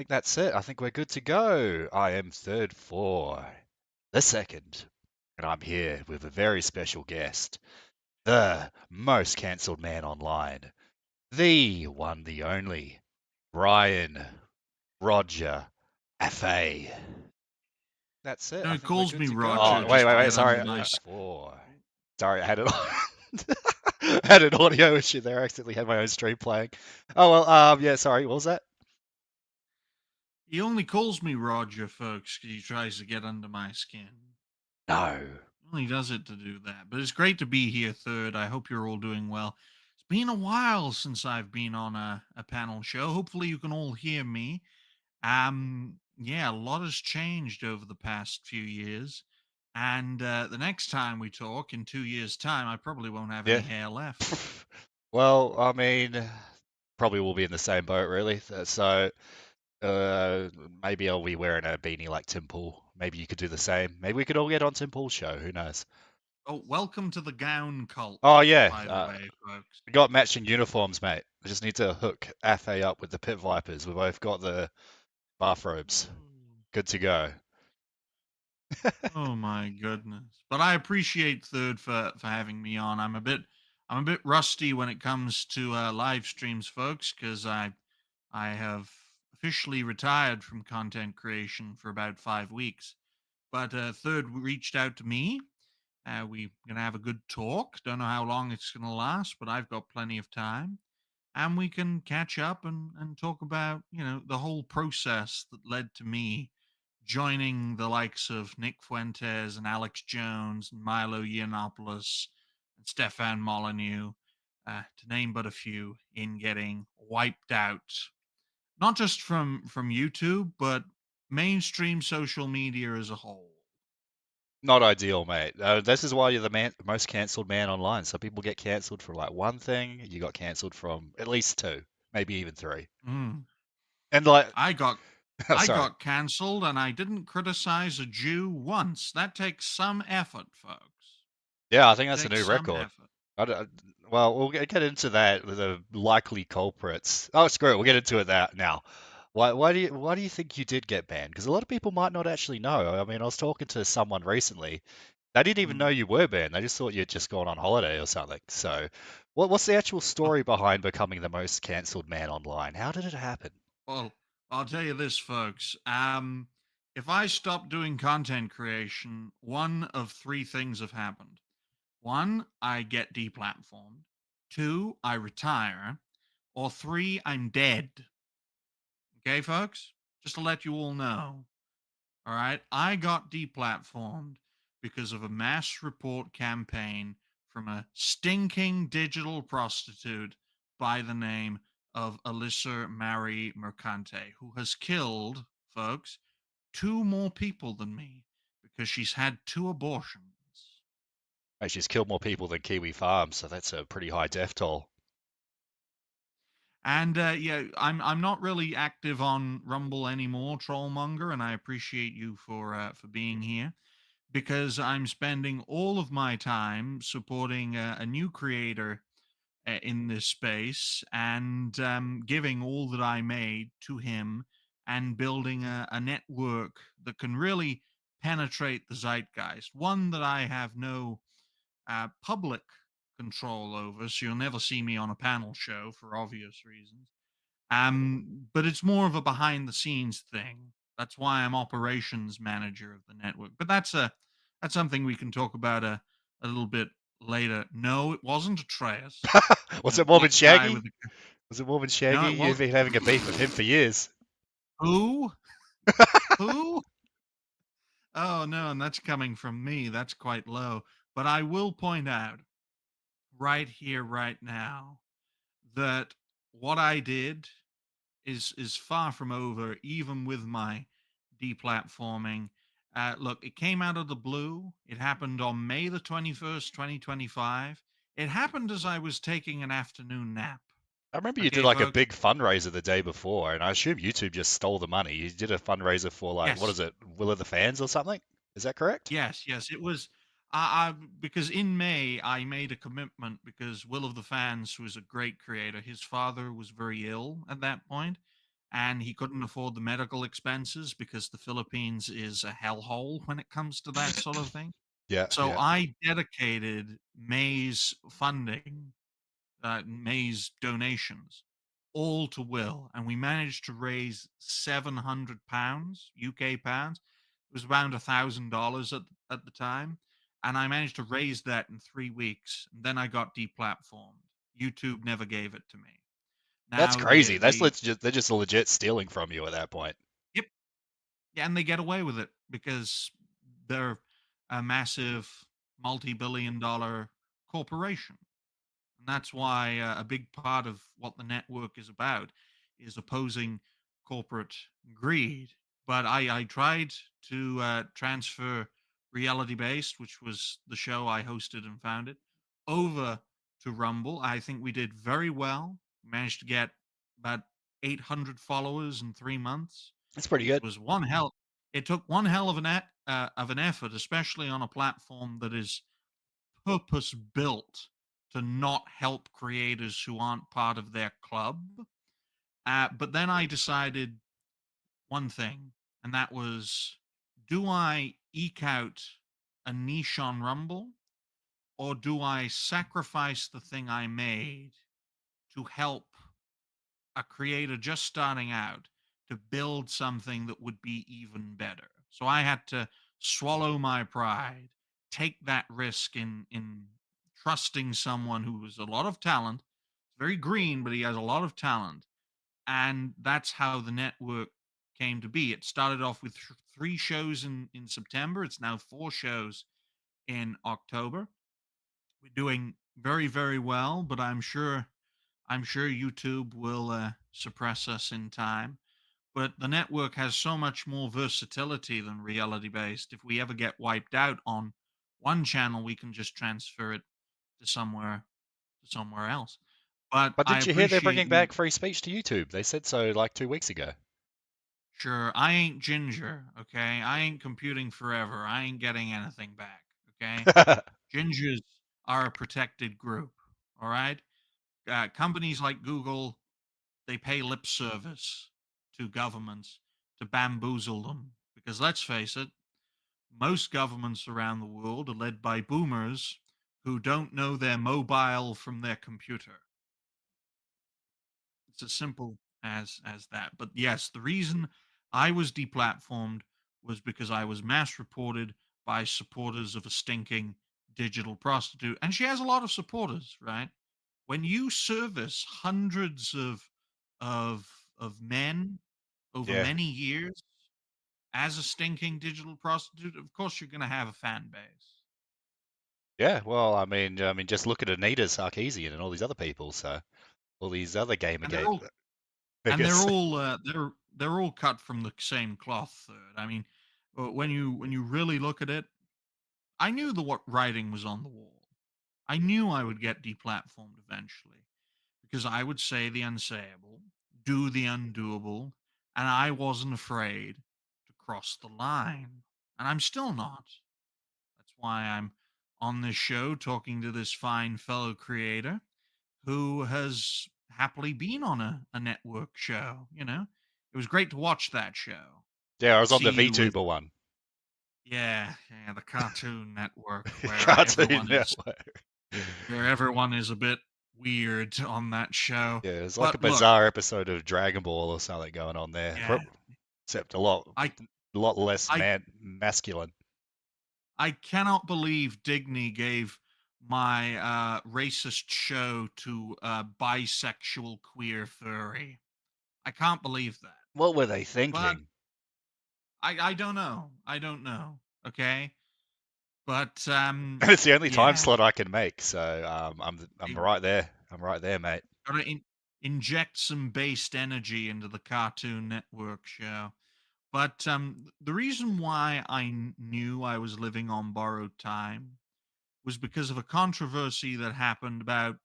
think that's it. I think we're good to go. I am third for the second, and I'm here with a very special guest, the most cancelled man online, the one, the only, Brian Rodger Athay. That's it. No, I it think we're calls good me to go. Roger Oh, wait, just wait, to wait. get Sorry. under my skin. Four. Sorry, I had it on. Had an audio issue there. I accidentally had my own stream playing. Oh well. Yeah. Sorry. What was that? He only calls me Roger, folks, because he tries to get under my skin. No. He only does it to do that. But it's great to be here, third. I hope you're all doing well. It's been a while since I've been on a panel show. Hopefully, you can all hear me. Yeah, a lot has changed over the past few years. And the next time we talk in 2 years' time, I probably won't have any Yeah. hair left. Well, I mean, probably will be in the same boat, really. So, maybe I'll be wearing a beanie like Tim Pool. Maybe you could do the same. Maybe we could all get on Tim Pool's show. Who knows? Oh, welcome to the gown cult, Oh yeah. by the way, folks. We got matching uniforms, mate. I just need to hook Athay up with the Pit Vipers. We both got the bathrobes. Good to go. Oh my goodness. But I appreciate third for having me on. I'm a bit rusty when it comes to live streams, folks, because I have officially retired from content creation for about 5 weeks. But third reached out to me. We're gonna have a good talk. Don't know how long it's gonna last, but I've got plenty of time. And we can catch up and talk about, the whole process that led to me joining the likes of Nick Fuentes and Alex Jones and Milo Yiannopoulos and Stefan Molyneux, to name but a few, in getting wiped out, not just from YouTube, but mainstream social media as a whole. Not ideal, mate. This is why you're the most cancelled man online. Some people get cancelled for like one thing. You got cancelled from at least two, maybe even three. Mm. And like, I got oh, I sorry. got cancelled and I didn't criticize a Jew once. That takes some effort, folks. Yeah, I think that's a Takes new some record. effort. Well, we'll get into that with the likely culprits. Oh, screw it. We'll get into it that now. Why do you think you did get banned? Because a lot of people might not actually know. I mean, I was talking to someone recently. They didn't even know Mm. you were banned. They just thought you'd just gone on holiday or something. So, what's the actual story behind becoming the most cancelled man online? How did it happen? Well, I'll tell you this, folks. If I stop doing content creation, one of three things have happened. One, I get deplatformed. Two, I retire. Or three, I'm dead. Okay, folks? Just to let you all know. All right. I got deplatformed because of a mass report campaign from a stinking digital prostitute by the name of Alyssa Marie Mercante, who has killed, folks, two more people than me because she's had two abortions. Hey, she's killed more people than Kiwi Farms, so that's a pretty high death toll. And yeah, I'm not really active on Rumble anymore, Trollmonger, and I appreciate you for being here, because I'm spending all of my time supporting a new creator in this space and giving all that I made to him and building a network that can really penetrate the zeitgeist. One that I have no public control over, so you'll never see me on a panel show for obvious reasons. But it's more of a behind the scenes thing. That's why I'm operations manager of the network. But that's something we can talk about a little bit later. No, it wasn't Atreus. Was it Black Morbid guy with Shaggy? the Was it Morbid no, Shaggy? it You've was been having a beef with him for years. who? Who? Oh no, and that's coming from me. That's quite low. But I will point out right here, right now, that what I did is far from over, even with my deplatforming. Look, it came out of the blue. It happened on May the 21st, 2025. It happened as I was taking an afternoon nap. I remember you did Okay, like a folks. big fundraiser the day before, and I assume YouTube just stole the money. You did a fundraiser for like, what Yes, is it, Will of the Fans or something? Is that correct? yes. It was because in May I made a commitment because Will of the Fans was a great creator. His father was very ill at that point, and he couldn't afford the medical expenses because the Philippines is a hellhole when it comes to that sort of thing. Yeah, So yeah. I dedicated May's funding, May's donations, all to Will, and we managed to raise £700 UK pounds. It was around $1,000 at the time, and I managed to raise that in 3 weeks. And then I got deplatformed. YouTube never gave it to me. That's Now crazy. That's they legit, they're just legit stealing from you at that point. yep, yeah, and they get away with it because they're a massive multi-billion-dollar corporation. And that's why a big part of what the network is about is opposing corporate greed. But I tried to transfer Reality Based, which was the show I hosted and founded, over to Rumble. I think we did very well. We managed to get about 800 followers in 3 months, That's pretty which good. was one hell. It took one hell of an effort, especially on a platform that is purpose built to not help creators who aren't part of their club. But then I decided one thing, and that was, do I eke out a niche on Rumble, or do I sacrifice the thing I made to help a creator just starting out to build something that would be even better? So I had to swallow my pride, take that risk in trusting someone who has a lot of talent. Very green, but he has a lot of talent, and that's how the network came to be. It started off with three shows in September. It's now four shows in October. We're doing very, very well, but I'm sure YouTube will suppress us in time. But the network has so much more versatility than reality based. If we ever get wiped out on one channel, we can just transfer it to somewhere else. But But I didn't you hear they're appreciate bringing you. back free speech to YouTube? They said so like 2 weeks ago. Sure, I ain't Ginger, okay? I ain't computing forever. I ain't getting anything back, okay? Gingers are a protected group, all right? Companies like Google, they pay lip service to governments to bamboozle them. Because let's face it, most governments around the world are led by boomers who don't know their mobile from their computer. It's as simple as that. But yes, the reason I was deplatformed was because I was mass reported by supporters of a stinking digital prostitute, and she has a lot of supporters, right? When you service hundreds of men over Yeah. many years as a stinking digital prostitute, of course you're going to have a fan base. Yeah, well, I mean, just look at Anita Sarkeesian and all these other people. So all these other And they're Gamergate all and they're figures. all they're all cut from the same cloth. Third, I mean, when you really look at it, I knew the what writing was on the wall. I knew I would get deplatformed eventually because I would say the unsayable, do the undoable, and I wasn't afraid to cross the line. And I'm still not. That's why I'm on this show talking to this fine fellow creator who has happily been on a network show. It was great to watch that show Yeah, I and was on see the you with, VTuber one. yeah, the Cartoon Network The where Cartoon everyone is Network. where everyone is a bit weird on that show. Yeah, it's like a But look, bizarre episode of Dragon Ball or something going on there, yeah, except I a lot less I masculine. I cannot believe Digny gave my racist show to a bisexual queer furry. I can't believe that. What were they But thinking? I don't know. I don't know. Okay. But And it's the only time yeah, slot I can make, so I'm they right there. I'm right there, mate. gotta inject some based energy into the Cartoon Network show. But the reason why I knew I was living on borrowed time was because of a controversy that happened about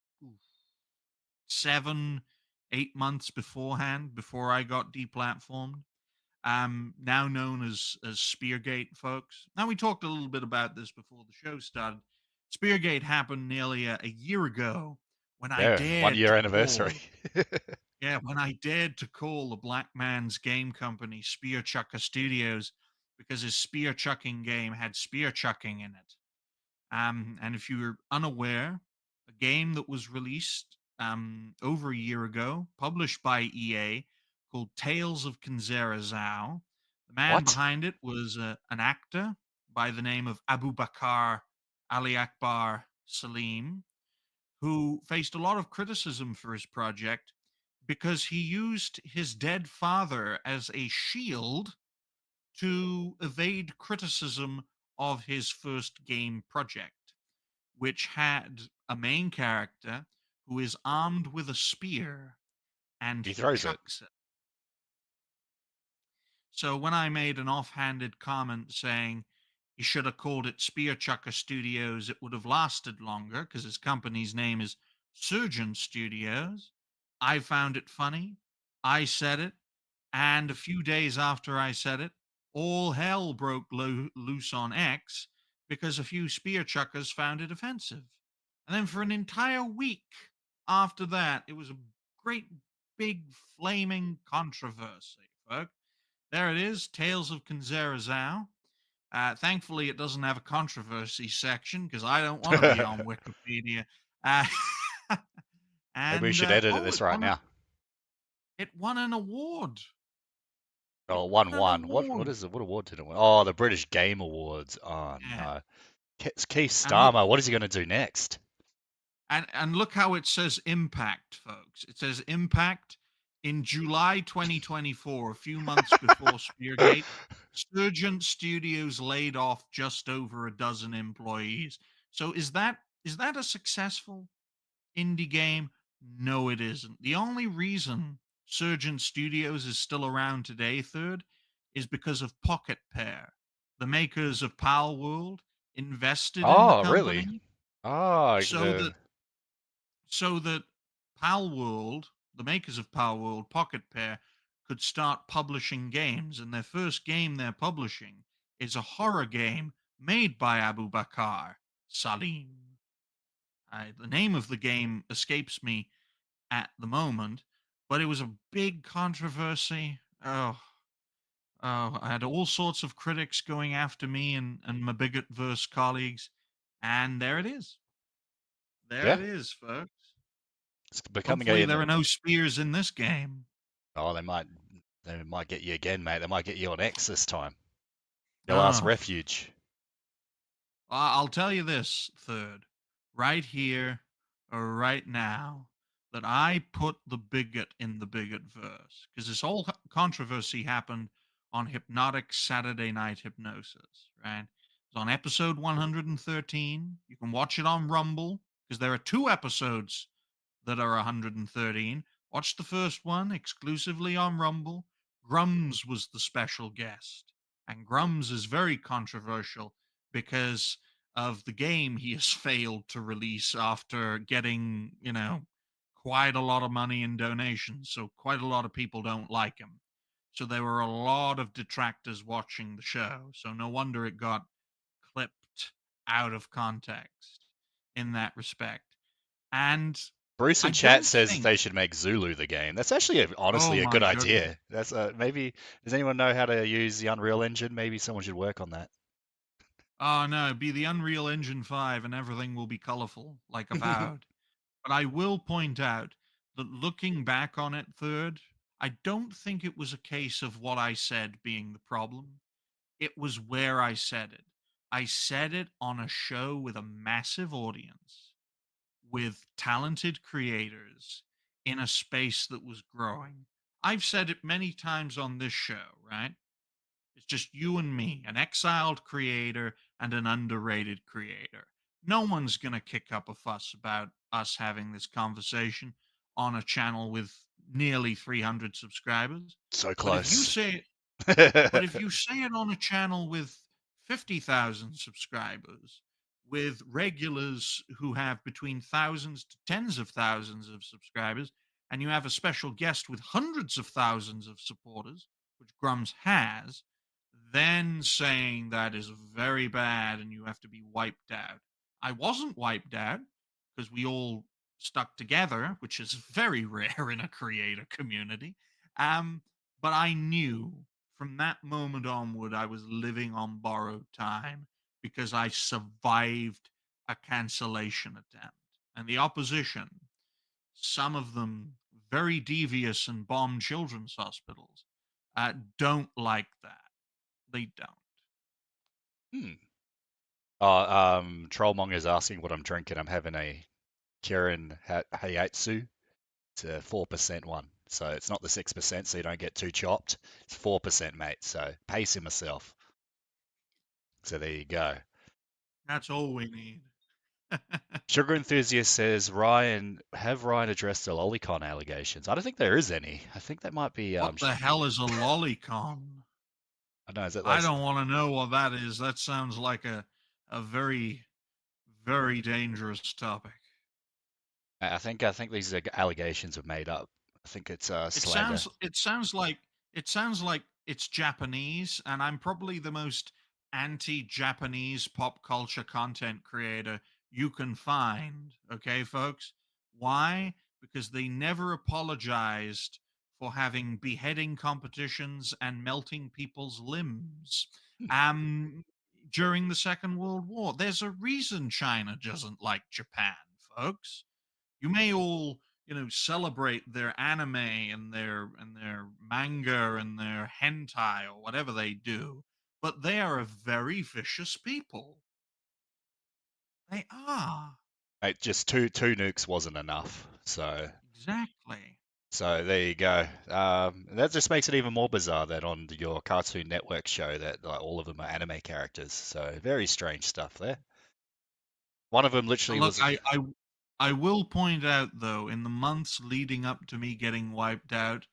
7, 8 months beforehand, before I got deplatformed. Now known as Speargate, folks. Now we talked a little bit about this before the show started. Speargate happened nearly a year ago when I Yeah, one dared year to anniversary. call Yeah, when I dared to call the black man's game company Spear Chucker Studios because his spear chucking game had spear chucking in it. And if you're unaware, a game that was released over a year ago, published by EA, called Tales of Kinzera Zhao. The man What? behind it was an actor by the name of Abu Bakar Ali Akbar Salim, who faced a lot of criticism for his project because he used his dead father as a shield to evade criticism of his first game project, which had a main character who is armed with a spear and He he throws it. chucks it. So when I made an offhanded comment saying he should have called it Spear Chucker Studios, it would have lasted longer because his company's name is Surgeon Studios. I found it funny. I said it. And a few days after I said it, all hell broke loose on X because a few spear chuckers found it offensive. And then for an entire week after that, it was a great big flaming controversy, folks. There it is, Tales of Kinzera Zhao. Thankfully, it doesn't have a controversy section because I don't want to be on Wikipedia. Uh, Maybe we and should edit oh, this right now. it won an award. It Oh, won one an one. award. What award did it win? Oh, the British Game Awards. Oh Yeah, no. Keith and look, Starmer, what is he going to do next? and look how it says impact, folks. It says impact in July 2024, a few months before Speargate. Sturgeon Studios laid off just over a dozen employees. So is that a successful indie game? No, it isn't. The only reason Surgeon Studios is still around today, third, is because of Pocket Pair. The makers of Pal World invested in the Oh, really? company Oh, so that so that Pal World, the makers of Pal World, Pocket Pair, could start publishing games. And their first game they're publishing is a horror game made by Abu Bakar Salim. The name of the game escapes me at the moment, but it was a big controversy. Oh, I had all sorts of critics going after me and my bigot verse colleagues, and there it is. There yeah, it is, folks. it's becoming Hopefully, there a. are no spears in this game. Oh, they might get you again, mate. They might get you on X this time. Your last Oh, refuge. I'll tell you this, third, right here, or right now, that I put the bigot in the bigot verse because this whole controversy happened on Hypnotic Saturday Night Hypnosis, right? It's on episode 113. You can watch it on Rumble because there are two episodes that are 113. Watch the first one exclusively on Rumble. Grums was the special guest. And Grums is very controversial because of the game he has failed to release after getting, quite a lot of money in donations. So quite a lot of people don't like him. So there were a lot of detractors watching the show. So no wonder it got clipped out of context in that respect. And Bruce I in chat don't says think. they should make Zulu the game. That's actually Oh honestly a my good goodness. idea. That's maybe. Does anyone know how to use the Unreal Engine? Maybe someone should work on that. Oh no, be the Unreal Engine 5 and everything will be colorful, like Avowed. But I will point out that looking back on it, third, I don't think it was a case of what I said being the problem. It was where I said it. I said it on a show with a massive audience, with talented creators in a space that was growing. I've said it many times on this show, right? It's just you and me, an exiled creator and an underrated creator. No one's going to kick up a fuss about us having this conversation on a channel with nearly 300 subscribers. So But if you close. say but if you say it on a channel with 50,000 subscribers, with regulars who have between thousands to tens of thousands of subscribers, and you have a special guest with hundreds of thousands of supporters, which Grums has, then saying that is very bad and you have to be wiped out. I wasn't wiped out because we all stuck together, which is very rare in a creator community. Um, but I knew from that moment onward I was living on borrowed time because I survived a cancellation attempt. And the opposition, some of them very devious and bomb children's hospitals, don't like that. They don't. Hmm. Trollmonger's asking what I'm drinking. I'm having a Kirin Hayatsu. It's a 4% one. So it's not the 6%, so you don't get too chopped. It's 4%, mate. So pacing myself. So there you go. That's all we need. Sugar Enthusiast says, have Ryan addressed the Lolicon allegations? I don't think there is any. I think that might be, What the hell is a lolicon? I don't know, is that I those, don't want to know what that is. That sounds like a very very dangerous topic. I think these allegations are made up. I think it's It slander. sounds it sounds like it sounds like it's Japanese, and I'm probably the most anti-Japanese pop culture content creator you can find. Okay, folks? Why? Because they never apologized for having beheading competitions and melting people's limbs. Hmm. Um During the Second World War. There's a reason China doesn't like Japan, folks. You may all, celebrate their anime and their manga and their hentai or whatever they do, but they are a very vicious people. They are. Just two nukes wasn't enough. Exactly. So there you go. That just makes it even more bizarre that on your Cartoon Network show that like, all of them are anime characters. So very strange stuff there. One of them literally Look, was. I will point out though, in the months leading up to me getting wiped out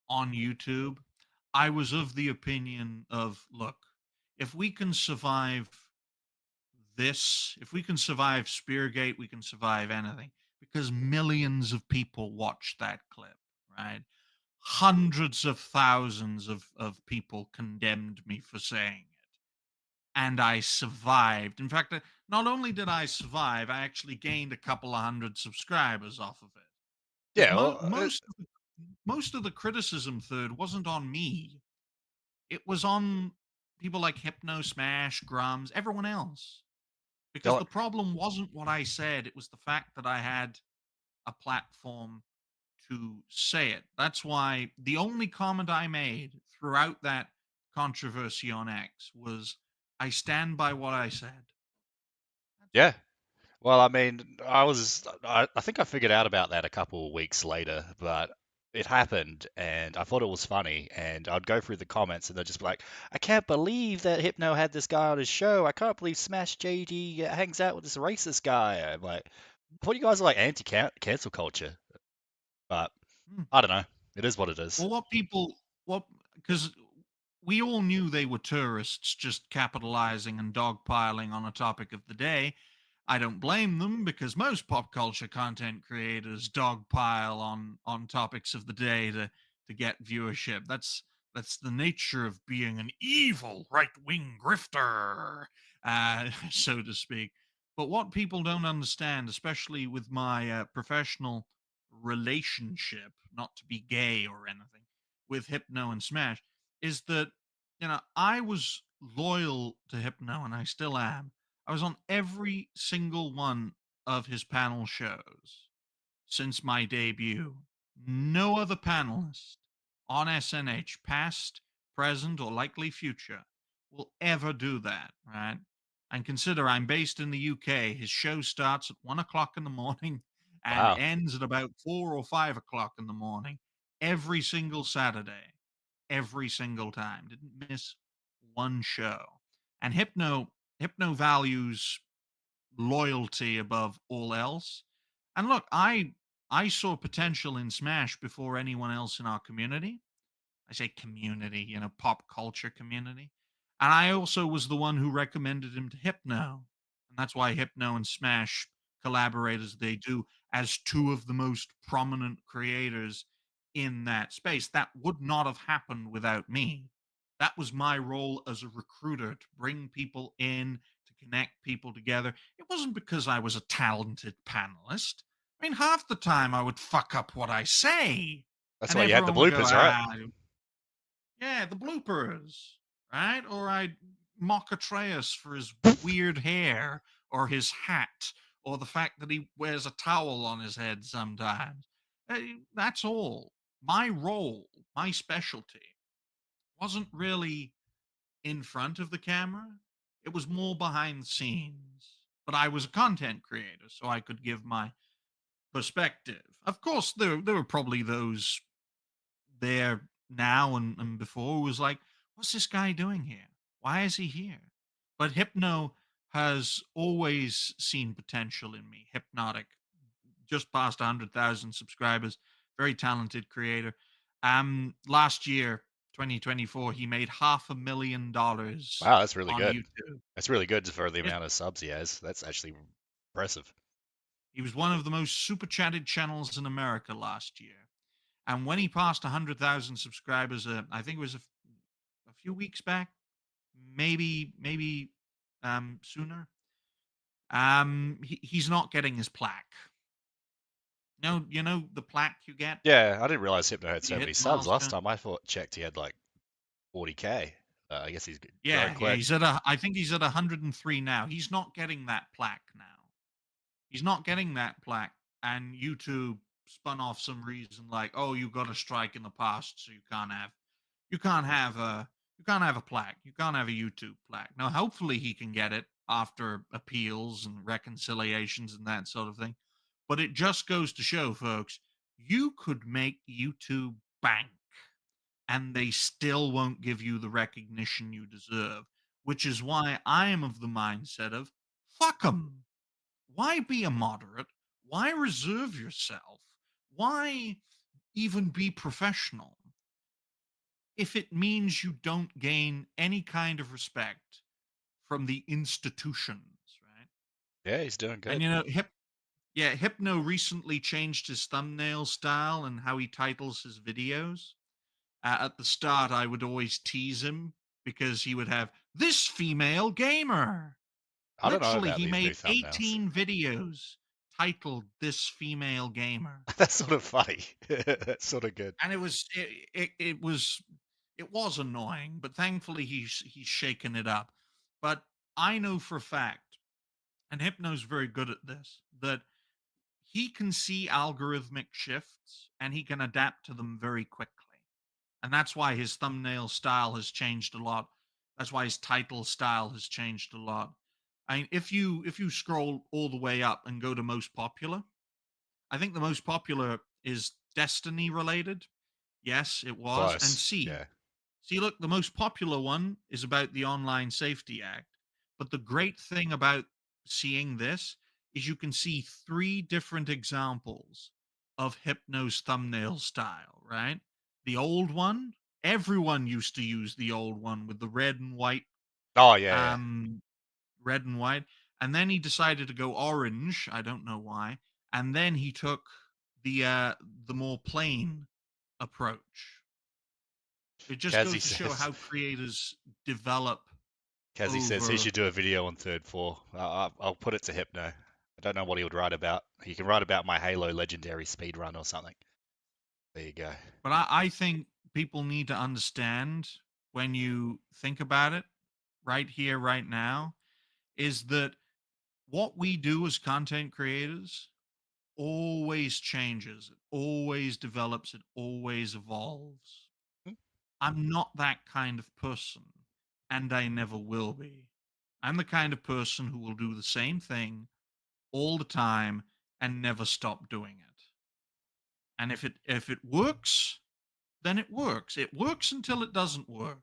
on YouTube, I was of the opinion of, look, if we can survive if we can survive Speargate, we can survive anything because millions of people watched that clip, right? Hundreds of thousands of people condemned me for saying it. And I survived. In fact, not only did I survive, I actually gained a couple of hundred subscribers off of it. Because Yeah, well, most of the criticism third wasn't on me. It was on people like Hypno, Smash, Grums, everyone else. Because don't- the problem wasn't what I said, it was the fact that I had a platform to say it. That's why the only comment I made throughout that controversy on X was, I stand by what I said. That's yeah. all. Well, I mean, I think I figured out about that a couple of weeks later, but it happened and I thought it was funny. And I'd go through the comments and they'd just be like, I can't believe that Hypno had this guy on his show. I can't believe Smash JD hangs out with this racist guy. I'm like, I thought you guys are like anti-cancel culture, but Hmm. I don't know. It is what it is. Well, what, because we all knew they were tourists just capitalizing and dogpiling on a topic of the day. I don't blame them because most pop culture content creators dogpile on topics of the day to get viewership. That's the nature of being an evil right wing grifter, so to speak. But what people don't understand, especially with my professional relationship, not to be gay or anything, with Hypno and Smash, is that I was loyal to Hypno and I still am. I was on every single one of his panel shows since my debut. No other panelist on SNH, past, present, or likely future, will ever do that, right? And consider I'm based in the UK. His show starts at 1 o'clock in the morning and Wow. ends at about 4 or 5 o'clock in the morning every single Saturday, every single time. Didn't miss one show. And Hypno values loyalty above all else. And look, I saw potential in Smash before anyone else in our community. I say community, pop culture community. And I also was the one who recommended him to Hypno. And that's why Hypno and Smash collaborate as they do as two of the most prominent creators in that space. That would not have happened without me. That was my role as a recruiter to bring people in, to connect people together. It wasn't because I was a talented panelist. I mean, half the time I would fuck up what I say, That's and why you had the everyone would go, bloopers, right? yeah, the bloopers, right? Or I'd mock Atreus for his weird hair, or his hat, or the fact that he wears a towel on his head sometimes. That's all. My role, my specialty, wasn't really in front of the camera. It was more behind the scenes. But I was a content creator, so I could give my perspective. Of course, there were probably those there now and before who was like, what's this guy doing here? Why is he here? But Hypno has always seen potential in me. Hypnotic, just past 100,000 subscribers, very talented creator. Last year, 2024, he made $500,000 Wow, that's really on good. YouTube. That's really good for the Yes, amount of subs he has. That's actually impressive. he was one of the most super chatted channels in America last year. And when he passed 100,000 subscribers, I think it was a few weeks back, maybe sooner. He's not getting his plaque. No, you know the plaque you get Yeah, I didn't realize Hypno had when so you hit many the subs. Last milestone. time I thought checked he had like 40K. I guess he's growing Yeah, quick. he's at a. I think he's at 103 now. He's not getting that plaque now. He's not getting that plaque, and YouTube spun off some reason like, oh, you got a strike in the past, so you can't have a you can't have a plaque. You can't have a YouTube plaque. Now, hopefully, he can get it after appeals and reconciliations and that sort of thing. But it just goes to show, folks, you could make YouTube bank and they still won't give you the recognition you deserve, which is why I am of the mindset of fuck them. Why be a moderate? Why reserve yourself? Why even be professional if it means you don't gain any kind of respect from the institutions, right? Yeah, he's doing And good. Hypno recently changed his thumbnail style and how he titles his videos. At the start, I would always tease him because he would have this female gamer. I don't know Literally, about he these new made thumbnails. 18 videos titled this female gamer. That's sort of funny. That's sort of good. And it was annoying, but thankfully he's shaken it up. But I know for a fact, and Hypno's very good at this, that he can see algorithmic shifts and he can adapt to them very quickly. And that's why his thumbnail style has changed a lot. That's why his title style has changed a lot. I mean, if you scroll all the way up and go to most popular, I think the most popular is Destiny related. Yes, it was. And Close. Yeah. see, look, the most popular one is about the Online Safety Act. But the great thing about seeing this is you can see three different examples of Hypno's thumbnail style, right? The old one, everyone used to use the old one with the Oh, yeah, yeah. um, red and white. And then he decided to go orange. I don't know why. And then he took the more plain approach. It just Kazzy goes to show says, how creators develop Kazzy says he over. should do a video on third floor. I'll put it to Hypno. I don't know what he would write about. He can write about my Halo legendary speed run or something. There you go. But I think people need to understand when you think about it right here, right now, is that what we do as content creators always changes, it always develops, it always evolves. Hmm, I'm not that kind of person, and I never will be. I'm the kind of person who will do the same thing all the time and never stop doing it. And if it works, then it works. It works until it doesn't work.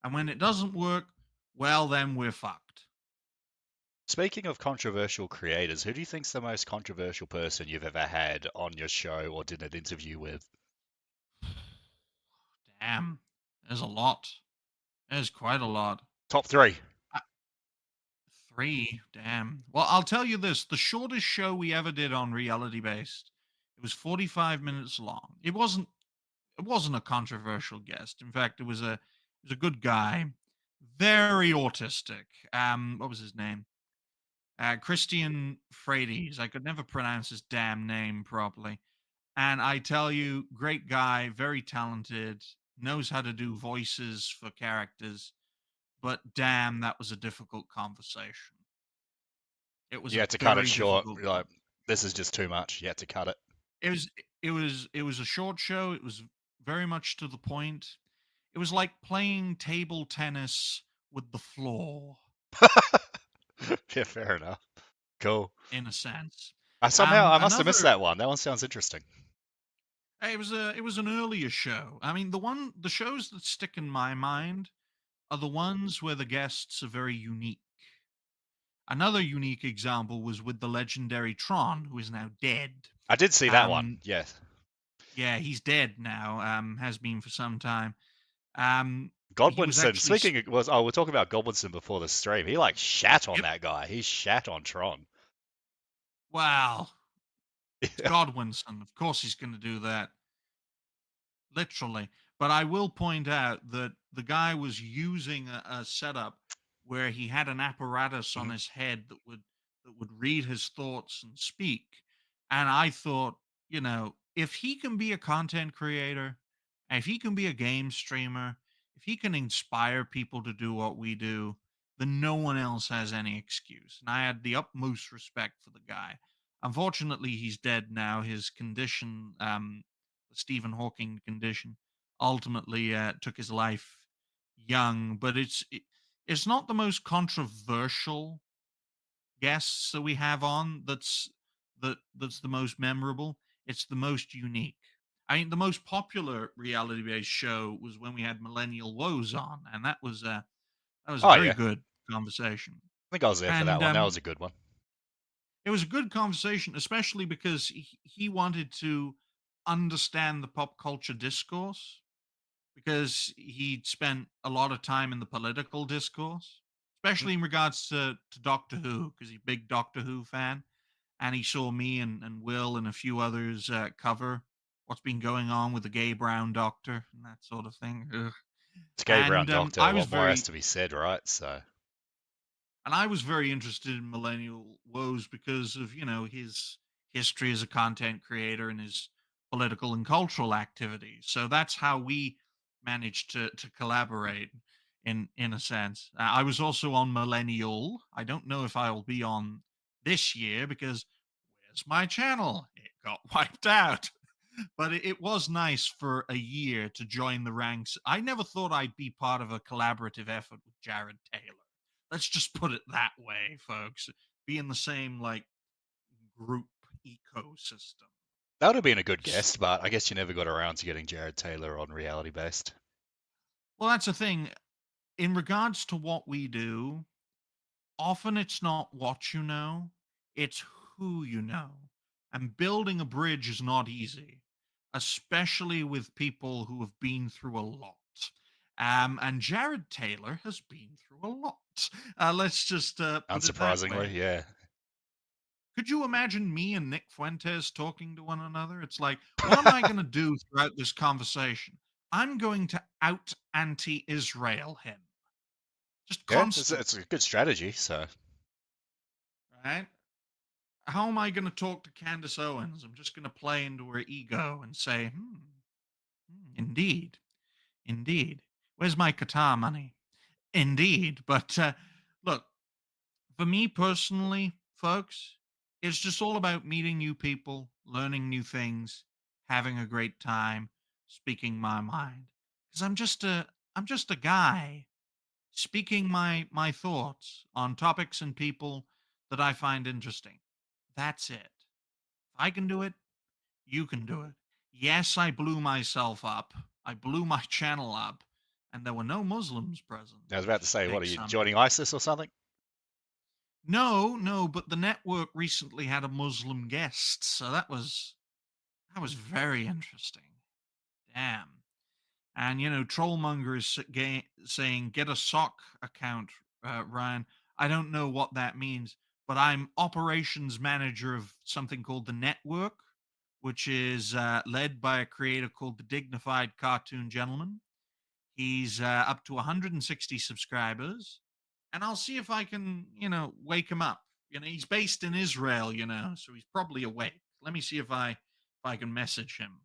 And when it doesn't work, well then we're fucked. Speaking of controversial creators, who do you think's the most controversial person you've ever had on your show or did an interview with? Damn. There's a lot. There's quite a lot. Top three. Uh, Three. Damn. Well, I'll tell you this. The shortest show we ever did on Reality Based, it was 45 minutes long. It wasn't a controversial guest. In fact, it was a good guy, very autistic. What was his name? Christian Freides. I could never pronounce his damn name properly. And I tell you, great guy, very talented, knows how to do voices for characters. But damn, that was a difficult conversation. It was You a had to cut it very short. difficult. You're like, this is just too much. You had to cut it. It was a short show. It was very much to the point. It was like playing table tennis with the floor Yeah, fair enough. Cool. in a sense. I must have missed Another that one. That one sounds interesting. it was an earlier show. I mean, the shows that stick in my mind are the ones where the guests are very unique. Another unique example was with the legendary Tron, who is now dead. I did see that one. Um, Yes. yeah, he's dead now. Has been for some time. He was Godwinson. actually Speaking of, we're talking about Godwinson before the stream. He like shat on yep. that guy. He shat on Tron. Wow, it's Yeah. Godwinson. Of course, he's going to do that. Literally. But I will point out that the guy was using a setup where he had an apparatus on Mhm. his head that would read his thoughts and speak. And I thought, if he can be a content creator, and if he can be a game streamer, if he can inspire people to do what we do, then no one else has any excuse. And I had the utmost respect for the guy. Unfortunately, he's dead now. His condition, the Stephen Hawking condition, ultimately took his life young. But it's not the most controversial guests that we have on that's the most memorable. It's the most unique. I mean, the most popular reality-based show was when we had Millennial Woes on, and that was a Oh very yeah. good conversation. I think I was there for that And one. That was a good one. it was a good conversation, especially because he wanted to understand the pop culture discourse because he'd spent a lot of time in the political discourse, Mhm. especially in regards to Doctor Who, because he's a big Doctor Who fan. And he saw me and Will and a few others cover what's been going on with the gay brown doctor and that sort of thing. Ugh. It's Gay Brown And Doctor. What more has to be said, right? So I was very interested in Millennial Woes because of his history as a content creator and his political and cultural activities. So that's how we managed to collaborate in a sense. I was also on Millennial. I don't know if I'll be on this year because where's my channel? It got wiped out. But it was nice for a year to join the ranks. I never thought I'd be part of a collaborative effort with Jared Taylor. Let's just put it that way, folks. Be in the same group ecosystem. that would have been a good guest, but I guess you never got around to getting Jared Taylor on reality based. Well, that's the thing. In regards to what we do, often it's not what you know, it's who you know. And building a bridge is not easy, especially with people who have been through a lot. And Jared Taylor has been through a lot. Let's just put it that Unsurprisingly, way. yeah. Could you imagine me and Nick Fuentes talking to one another? It's like, what am I going to do throughout this conversation? I'm going to out anti Israel him just Yeah, it's constantly, a good strategy. So right? How am I going to talk to Candace Owens? I'm just going to play into her ego and say, indeed, indeed. Where's my Qatar money? Indeed. But look, for me personally, folks, it's just all about meeting new people, learning new things, having a great time, speaking my mind. Because I'm just a guy speaking my thoughts on topics and people that I find interesting. That's it. If I can do it, you can do it. Yes, I blew myself up. I blew my channel up, and there were no Muslims present, I was about which to is a say, what big are you something. joining ISIS or something? No, no, but the network recently had a Muslim guest, so that was very interesting. Damn. And Trollmonger is saying get a sock account, Ryan. I don't know what that means, but I'm operations manager of something called the Network, which is led by a creator called the Dignified Cartoon Gentleman. He's up to 160 subscribers, and I'll see if I can, wake him up He's based in Israel, so he's probably awake. Let me see if I can message him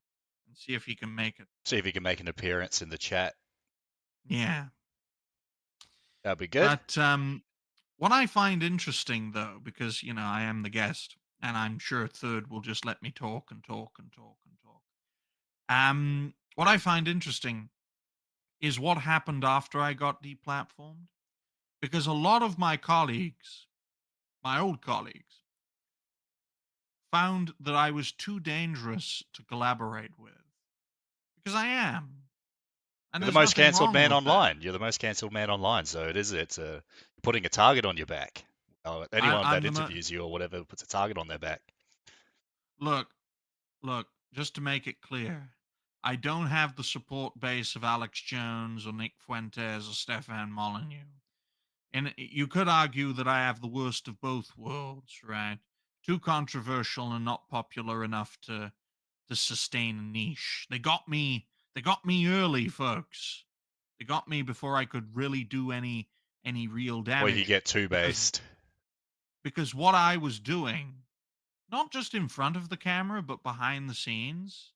and see if he can make it. See if you can make an appearance in the chat. Yeah. That'd be good. But what I find interesting though, because I am the guest, and I'm sure Third will just let me talk and talk and talk and talk. What I find interesting is what happened after I got deplatformed, because a lot of my colleagues, my old colleagues, found that I was too dangerous to collaborate with, because I am, and You're the there's most nothing cancelled wrong man with that. online. You're the most cancelled man online. So it's putting a target on your back. Anyone I'm that the interviews you or whatever puts a target on their back. look, look, just to make it clear, I don't have the support base of Alex Jones or Nick Fuentes or Stefan Molyneux. And you could argue that I have the worst of both worlds, right? Too controversial and not popular enough to sustain a niche. They got me early, folks. They got me before I could really do any real Or you damage, get two because based. what I was doing, not just in front of the camera but behind the scenes,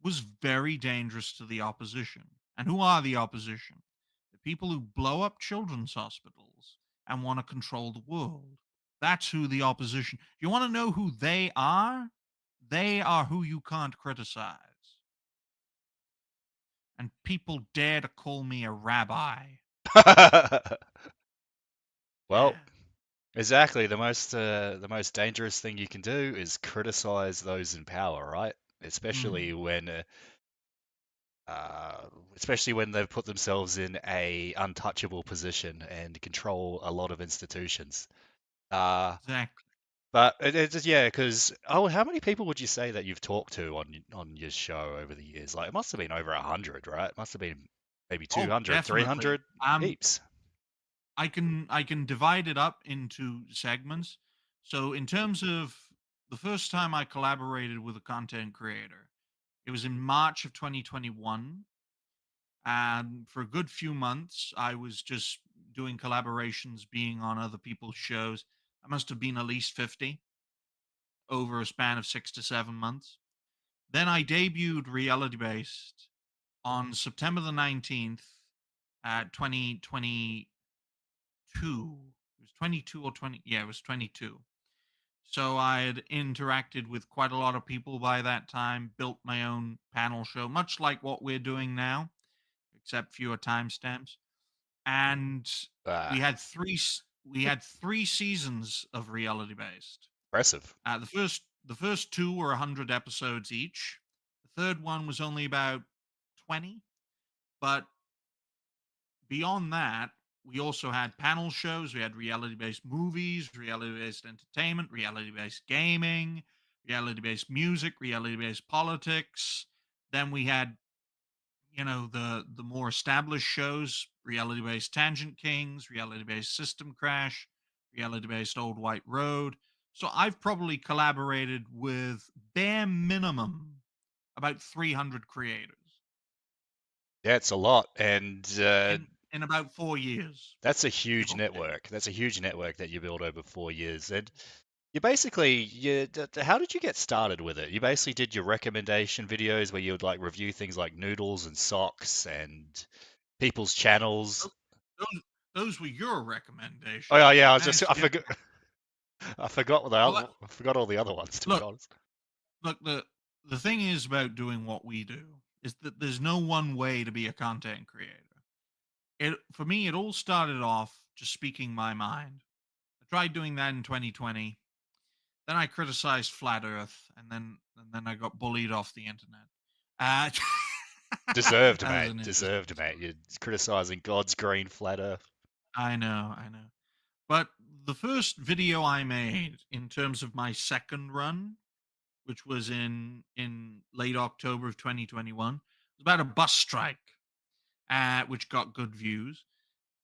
was very dangerous to the opposition. And who are the opposition? The people who blow up children's hospitals and want to control the world. That's who the opposition. You want to know who they are? They are who you can't criticize. And people dare to call me a rabbi. Well, Yeah. exactly. The most dangerous thing you can do is criticize those in power, right? Mm, Uh, especially when they've put themselves in a untouchable position and control a lot of institutions. Uh, exactly. but it's just, yeah, because how many people would you say that you've talked to on your show over the years? Like it must have been over 100, right? It must have been maybe Oh, 200, definitely. 300 heaps. I can divide it up into segments. So in terms of the first time I collaborated with a content creator, it was in March of 2021, and for a good few months I was just doing collaborations, being on other people's shows. I must have been at least 50 over a span of 6 to 7 months. Then I debuted Reality Based on September the 19th at 2022. It was 22 or 20. Yeah, it was 22. So I had interacted with quite a lot of people by that time, built my own panel show, much like what we're doing now, except fewer timestamps. And Uh, we had three seasons of Reality Based. Impressive. The first two were 100 episodes each. The third one was only about 20, but beyond that, we also had panel shows. We had reality based movies, reality based entertainment, reality based gaming, reality based music, reality based politics. Then we had, the more established shows, reality based Tangent Kings, reality based System Crash, reality based Old White Road. So I've probably collaborated with bare minimum about 300 creators Yeah, it's a lot, and in about 4 years, that's a give huge or take. network. That's a huge network that you build over 4 years. And how did you get started with it? You basically did your recommendation videos where you would like review things like noodles and socks and people's channels. Tho those were your Oh yeah, recommendations. yeah. I Actually, forgot. well, I forgot all the other ones, to be look, honest. the thing is about doing what we do is that there's no one way to be a content creator. For me, it all started off just speaking my mind. I tried doing that in 2020. Then I criticized flat Earth, and then I got bullied off the internet. Uh, Deserved, that was mate. an interesting Deserved, mate. story. You're criticizing God's green flat Earth. I know. But the first video I made in terms of my second run, which was in late October of 2021, was about a bus strike, which got good views.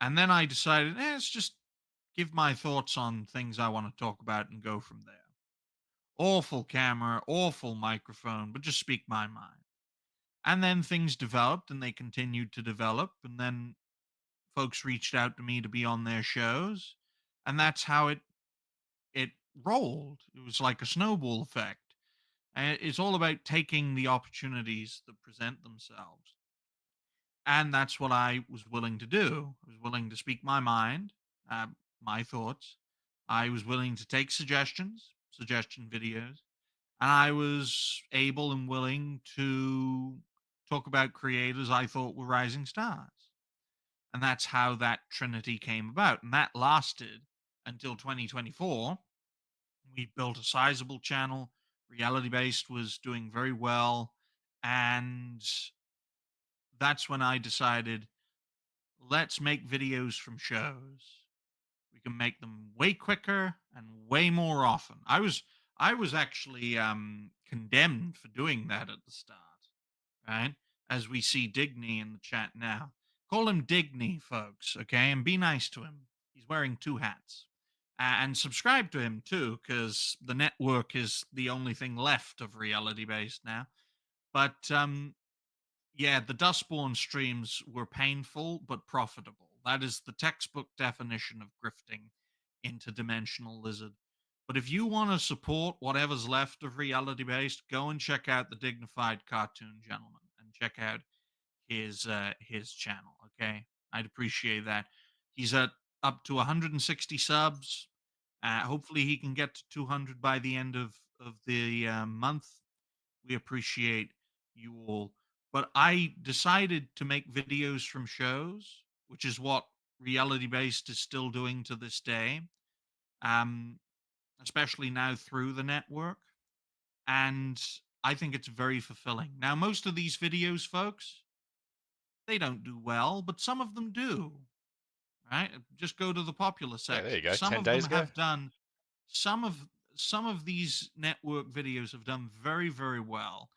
And then I decided, let's just give my thoughts on things I want to talk about and go from there. Awful camera, awful microphone, but just speak my mind. And then things developed and they continued to develop. And then folks reached out to me to be on their shows. And that's how it rolled. It was like a snowball effect. And it's all about taking the opportunities that present themselves. And that's what I was willing to do. I was willing to speak my mind, uh, my thoughts. I was willing to take suggestions, suggestion videos, and I was able and willing to talk about creators I thought were rising stars. And that's how that trinity came about. And that lasted until 2024. We built a sizable channel. Reality based was doing very well. And that's when I decided, let's make videos from shows. We can make them way quicker and way more often. I was actually condemned for doing that at the start, right? As we see Digny in the chat now. Call him Digny, folks, okay? And be nice to him. He's wearing two hats. And subscribe to him too, because the network is the only thing left of reality based now. But yeah, the Dustborn streams were painful but profitable. That is the textbook definition of grifting into Dimensional Lizard. But if you want to support whatever's left of reality based, go and check out the Dignified Cartoon Gentleman and check out his channel. Okay, I'd appreciate that. He's at up to 160 subs. Hopefully, he can get to 200 by the end of the month. We appreciate you all. But I decided to make videos from shows, which is what reality based is still doing to this day, um, especially now through the network. And I think it's very fulfilling. Now, most of these videos, folks, they don't do well, but some of them do, right? Just go to the popular Yeah, there you section. go. Some 10 of them days ago. have done some of some of these network videos have done very very well,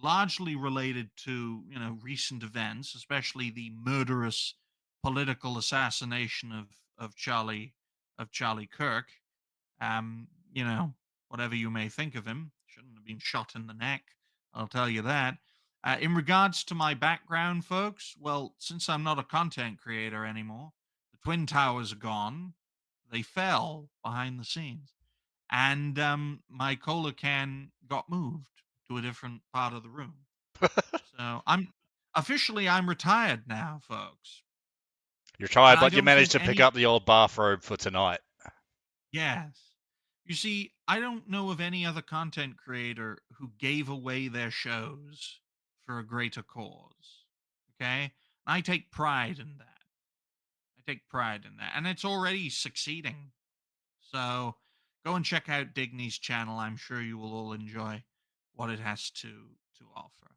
largely related to recent events, especially the murderous political assassination of Charlie Kirk. You know, whatever you may think of him, shouldn't have been shot in the neck. I'll tell you that. In regards to my background, folks, well, since I'm not a content creator anymore, the Twin Towers are gone. They fell behind the scenes, and my cola can got moved to a different part of the room. So I'm retired now, folks, You're and tired, I but you don't think managed to pick any. up the old bathrobe for tonight. Yes. You see, I don't know of any other content creator who gave away their shows for a greater cause. Okay? I take pride in that. I take pride in that. And it's already succeeding. So go and check out Digny's channel. I'm sure you will all enjoy what it has to offer.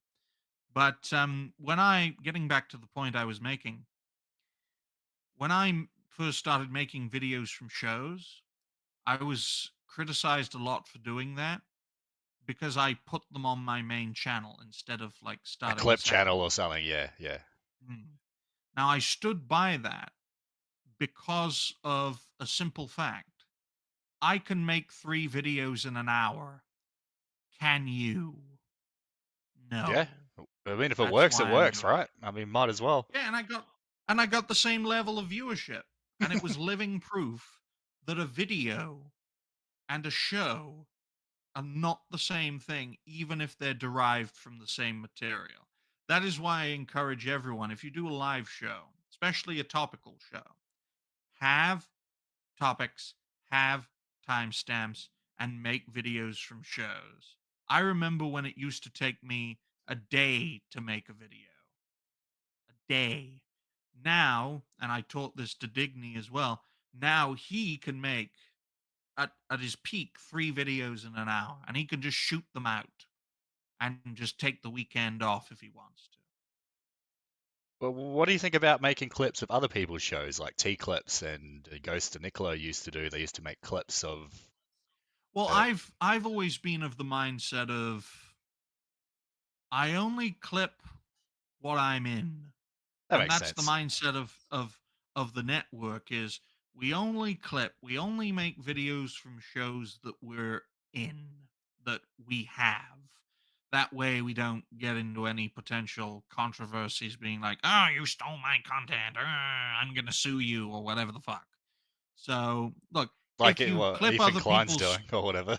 But when I getting back to the point I was making, when first started making videos from shows, I was criticized a lot for doing that because I put them on my main channel instead of like A starting a clip second channel or one. something. Yeah, yeah. Mm. Now I stood by that because of a simple fact. I can make 3 videos in an hour. Can you? Yeah. No. I mean, if That's it why I'm works, doing right? it. I mean, might as well. Yeah, and I got the same level of viewership. And it was living proof that a video and a show are not the same thing, even if they're derived from the same material. That is why I encourage everyone, if you do a live show, especially a topical show, have topics, have timestamps, and make videos from shows. I remember when it used to take me a day to make a video. A day. Now, and I taught this to Digny as well, now he can make at his peak 3 videos in an hour and he can just shoot them out and just take the weekend off if he wants to. Well, what do you think about making clips of other people's shows, like T clips and Ghost and Nicola used to do? They used to make clips of. Well, Uh, I've always been of the mindset of I only clip what I'm in. that And makes that's the sense. mindset of the network is we only clip, we only make videos from shows that we're in, that we have. That way we don't get into any potential controversies being like, "Oh, you stole my content. I'm going to sue you," or whatever the fuck. So, look, Like if it, you what clip Ethan other Klein's people's doing or whatever.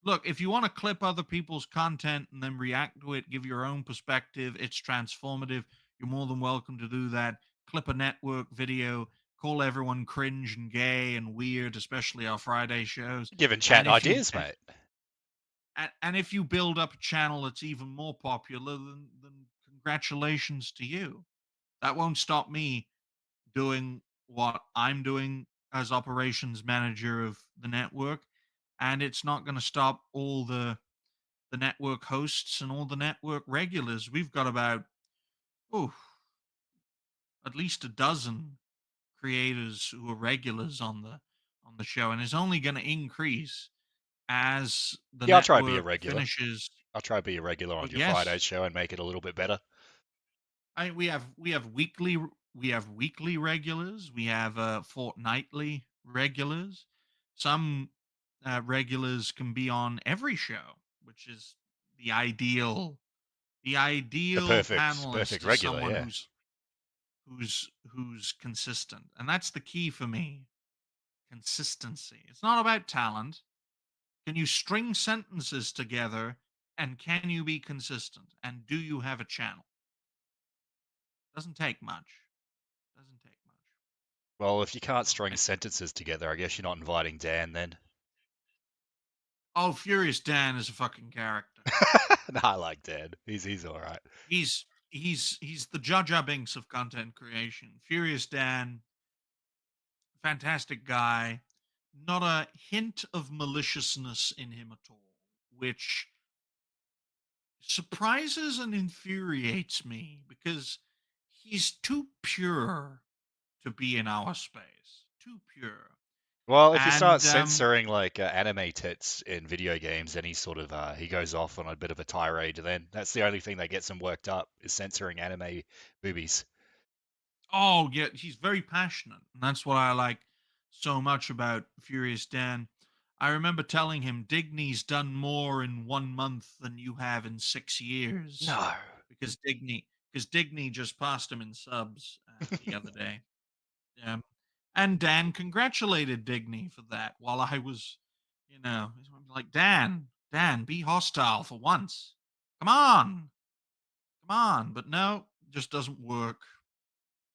look, if you want to clip other people's content and then react to it, give your own perspective, it's transformative. You're more than welcome to do that. Clip a network video, call everyone cringe and gay and weird, especially our Friday shows. Giving And chat if you ideas, mate. and if you build up a channel that's even more popular, then congratulations to you. That won't stop me doing what I'm doing as operations manager of the network, and it's not going to stop all the network hosts and all the network regulars. We've got about oh, at least a dozen creators who are regulars on the show, and it's only going to increase as the Yeah, I'll try and be a network regular. finishes. I'll try and be a regular on But your Friday yes, show and make it a little bit better. we have weekly regulars, we have fortnightly regulars. Some regulars can be on every show, which is the ideal. The The ideal perfect panelist is regular, someone yeah. who's consistent, and that's the key for me. Consistency. It's not about talent. Can you string sentences together, and can you be consistent? And do you have a channel? Doesn't take much. Doesn't take much. Well, if you can't string Okay. sentences together, I guess you're not inviting Dan then. Oh, Furious Dan is a fucking character. No, I like Dan. He's all right. He's the Jar Jar Binks of content creation. Furious Dan, fantastic guy. Not a hint of maliciousness in him at all, which surprises and infuriates me because he's too pure to be in our space. Too pure. Well, if you start And censoring like anime tits in video games, then he goes off on a bit of a tirade. Then that's the only thing that gets him worked up is censoring anime boobies. oh yeah, he's very passionate, and that's what I like so much about Furious Dan. I remember telling him Digny's done more in 1 month than you have in 6 years, No. because Digny just passed him in subs the other day. Um, and Dan congratulated Digny for that. While I was, like Dan, be hostile for once. Come on. But no, just doesn't work.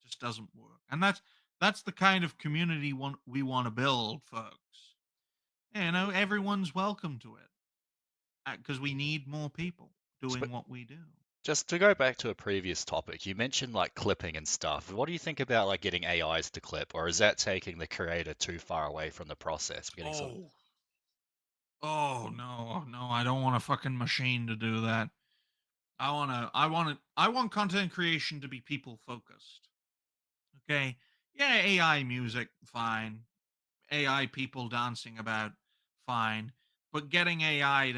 Just doesn't work. And that's the kind of community we want to build, folks. Everyone's welcome to it because we need more people But doing what we do. just to go back to a previous topic, you mentioned like clipping and stuff. What do you think about like getting AIs to clip, or is that taking the creator too far away from the process? Getting sort of Oh, no, I don't want a fucking machine to do that. I want content creation to be people focused. Okay. Yeah, AI music, fine. AI people dancing about, fine. But getting AI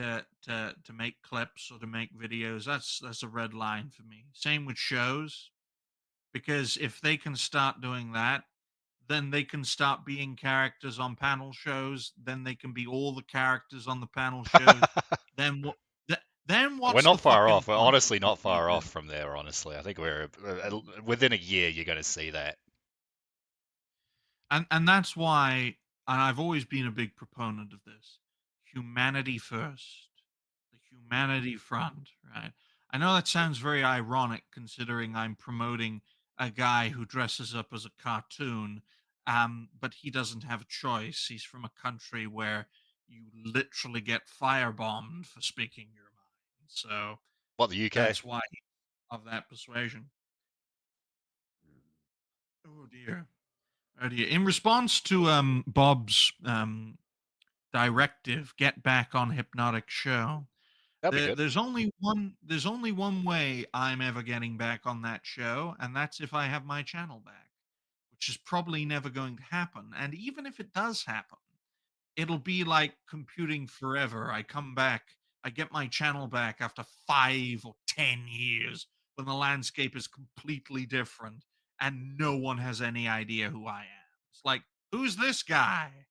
to make clips or to make videos, that's a red line for me. Same with shows, because if they can start doing that, then they can start being characters on panel shows. Then they can be all the characters on the panel shows. Then what? Then We're what's the not far fucking off. We're point honestly of what not we far do? off from there, honestly. I think we're within a year you're going to see that. And that's why, and I've always been a big proponent of this, humanity first, the humanity front, right? I know that sounds very ironic considering I'm promoting a guy who dresses up as a cartoon, but he doesn't have a choice. He's from a country where you literally get firebombed for speaking your mind. So What, the UK? that's why he's of that persuasion. Oh dear. Oh dear. In response to Bob's directive, get back on hypnotic show. That'll be good. There's only one way I'm ever getting back on that show, and that's if I have my channel back, which is probably never going to happen. And even if it does happen, it'll be like computing forever. I come back, I get my channel back after 5 or 10 years when the landscape is completely different and no one has any idea who I am. It's like, who's this guy?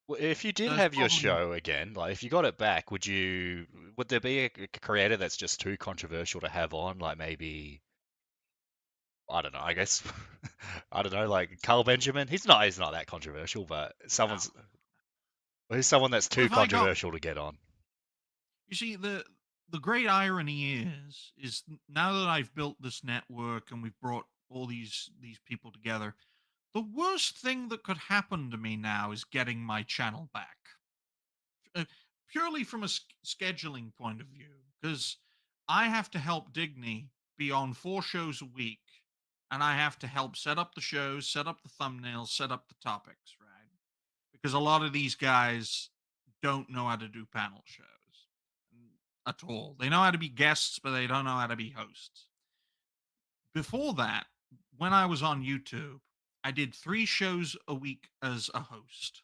Well, if you did So it's have your probably show again, like if you got it back, would there be a creator that's just too controversial to have on? Like maybe I don't know. I guess I don't know, like Carl Benjamin. He's not that controversial, but No. he's someone that's Well, too if I got controversial to get on. you see, the great irony is now that I've built this network and we've brought all these people together, the worst thing that could happen to me now is getting my channel back. Uh, Purely from a scheduling point of view, because I have to help Digny be on 4 shows a week, and I have to help set up the shows, set up the thumbnails, set up the topics, right? Because a lot of these guys don't know how to do panel shows at all. They know how to be guests, but they don't know how to be hosts. Before that, when I was on YouTube, I did 3 shows a week as a host.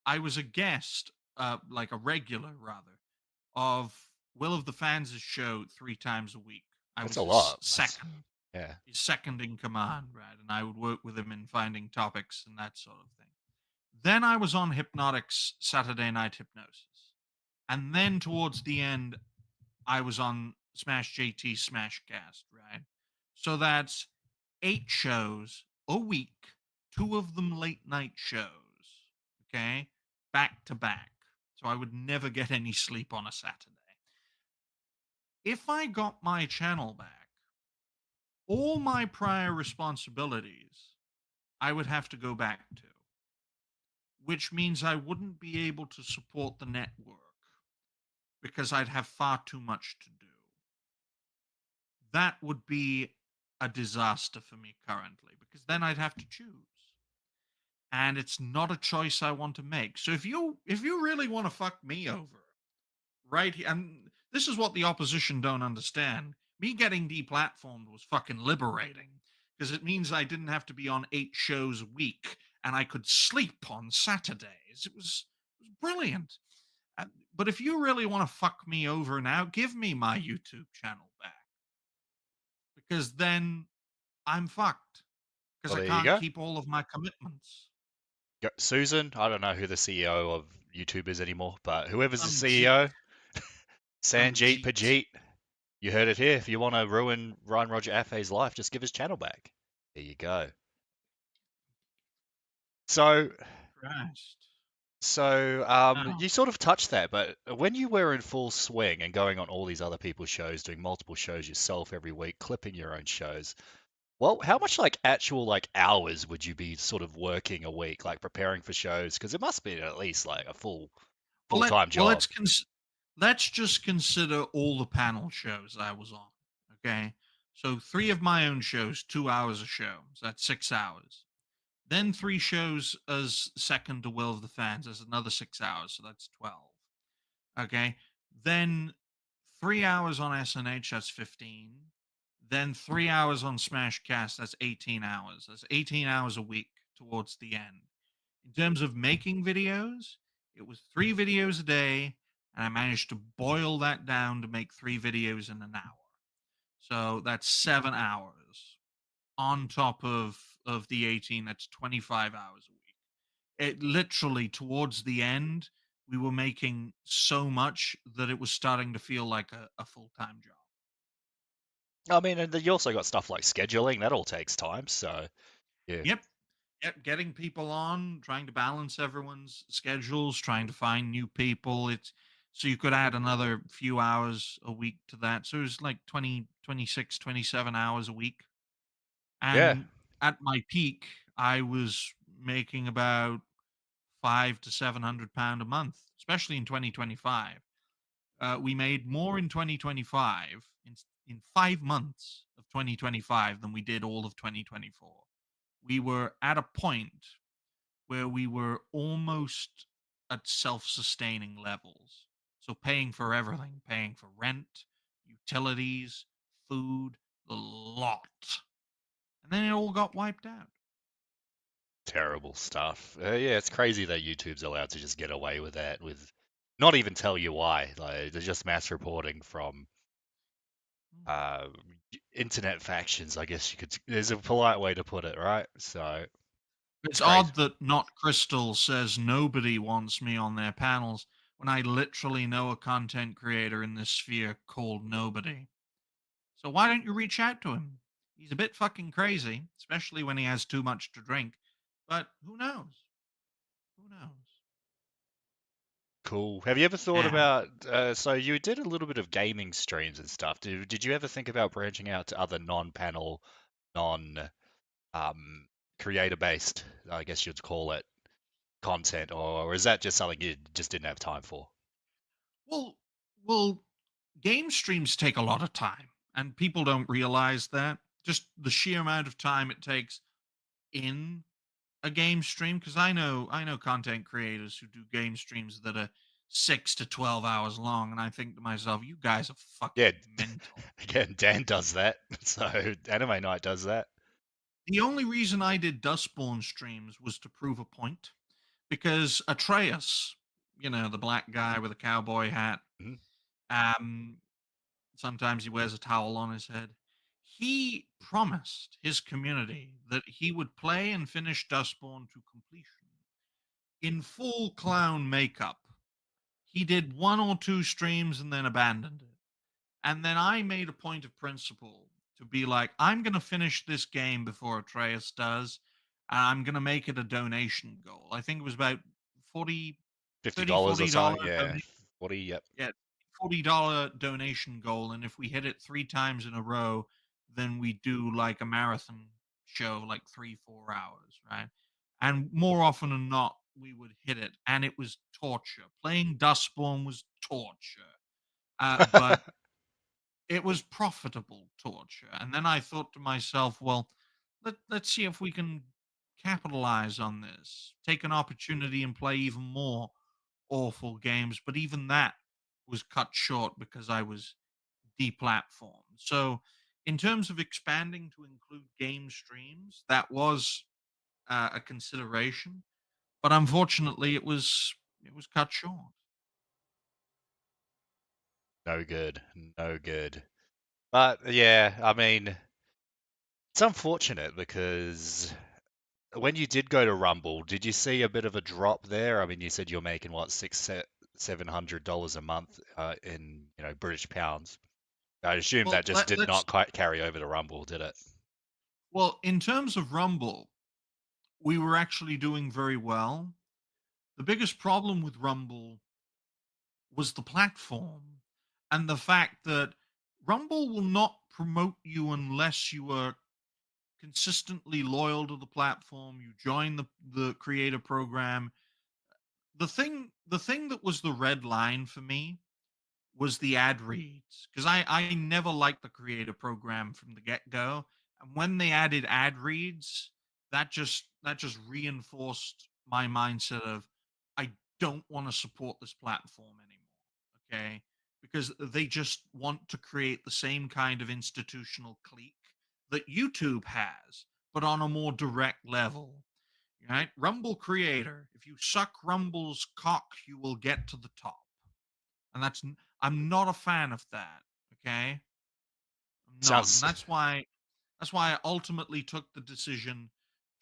I was a guest, like a regular rather, of Will of the Fans' show 3 times a week. I That's was a lot. Yeah. his second in command, right? And I would work with him in finding topics and that sort of thing. Then I was on Hypnotic's Saturday Night Hypnosis. And then towards the end, I was on Smash JT Smashcast, right? So that's 8 shows a week, 2 of them late night shows, okay? Back to back. So I would never get any sleep on a Saturday. If I got my channel back, all my prior responsibilities I would have to go back to, which means I wouldn't be able to support the network because I'd have far too much to do. That would be a disaster for me currently because then I'd have to choose. And it's not a choice I want to make. So if you really want to fuck me over, right here, and this is what the opposition don't understand. Me getting deplatformed was fucking liberating because it means I didn't have to be on 8 shows a week and I could sleep on Saturdays. It was brilliant. But if you really want to fuck me over now, give me my YouTube channel back because then I'm fucked because Well, I there you can't go. keep all of my commitments. Susan, I don't know who the CEO of YouTube is anymore, but whoever's the Some CEO, cheat, some Sanjeet cheat. Pajit, you heard it here. If you want to ruin Ryan Roger Athay's life, just give his channel back. There you go. So, Christ. you sort of touched that, but when you were in full swing and going on all these other people's shows, doing multiple shows yourself every week, clipping your own shows, well, how much like actual like hours would you be sort of working a week, like preparing for shows? Because it must be at least like a Well, full-time job. let's just consider all the panel shows I was on. Okay, so 3 of my own shows, 2 hours a show. So that's 6 hours. Then 3 shows as second to Will of the Fans, as another 6 hours. So that's 12. Okay, then 3 hours on SNH. That's 15. Then 3 hours on Smashcast. That's 18 hours. That's 18 hours a week towards the end. In terms of making videos, it was 3 videos a day, and I managed to boil that down to make 3 videos in an hour. So that's 7 hours on top of the 18. That's 25 hours a week. It literally towards the end, we were making so much that it was starting to feel like a full time job. I mean, and then you also got stuff like scheduling. That all takes time. So yeah, Yep. Yep, getting people on, trying to balance everyone's schedules, trying to find new people. It's so you could add another few hours a week to that. So it was like 20, 26, 27 hours a week. yeah, And at my peak, I was making about 5 to 700 pound a month, especially in 2025. We made more in 2025 in 5 months of 2025 than we did all of 2024. We were at a point where we were almost at self-sustaining levels. So paying for everything, paying for rent, utilities, food, the lot. And then it all got wiped out. terrible stuff. Yeah, it's crazy that YouTube's allowed to just get away with that, with not even tell you why. Like they're just mass reporting from Mm. uh, internet factions. I guess you could. There's a polite way to put it, right? So it's It's crazy. odd that Not Crystal says nobody wants me on their panels when I literally know a content creator in this sphere called Nobody. So why don't you reach out to him? He's a bit fucking crazy, especially when he has too much to drink. But who knows? Who knows? Cool. Have you ever thought Yeah. about, so you did a little bit of gaming streams and stuff. Did you ever think about branching out to other non-panel, non, um, creator-based, I guess you'd call it, content, or is that just something you just didn't have time for? Well, well, game streams take a lot of time, and people don't realize that. Just the sheer amount of time it takes in a game stream, because I know content creators who do game streams that are 6 to 12 hours long, and I think to myself, you guys are Yeah, fucking mental. again, Dan does that. So Anime Night does that. The only reason I did Dustborn streams was to prove a point, because Atreus, the black guy with a cowboy hat, Mhm. um, sometimes he wears a towel on his head. He promised his community that he would play and finish Dustborn to completion in full clown makeup. He did one or two streams and then abandoned it. And then I made a point of principle to be like, I'm going to finish this game before Atreus does. And I'm going to make it a donation goal. I think it was about 40, $30, $50 or $40 something. Yeah, donation. 40. Yep. Yeah, $40 donation goal. And if we hit it 3 times in a row, then we do like a marathon show, like 3, 4 hours, right? And more often than not, we would hit it. And it was torture. Playing Dustborn was torture. But it was profitable torture. And then I thought to myself, well, let's see if we can capitalize on this, take an opportunity and play even more awful games. But even that was cut short because I was deplatformed. So, in terms of expanding to include game streams, that was a consideration. But unfortunately, it was cut short. No good. No good. But yeah, I mean, it's unfortunate because when you did go to Rumble, did you see a bit of a drop there? I mean, you said you're making what, $700 a month in, British pounds. I assume that Well, just let, did let's not quite carry over to Rumble, did it? well, in terms of Rumble, we were actually doing very well. The biggest problem with Rumble was the platform and the fact that Rumble will not promote you unless you are consistently loyal to the platform, you join the creator program. The thing that was the red line for me was the ad reads, because I never liked the creator program from the get go, and when they added ad reads, that just reinforced my mindset of I don't want to support this platform anymore. Okay, because they just want to create the same kind of institutional clique that YouTube has, but on a more direct level. Right? Rumble creator. If you suck Rumble's cock, you will get to the top. And I'm not a fan of that. Okay, I'm not, and Sounds that's why I ultimately took the decision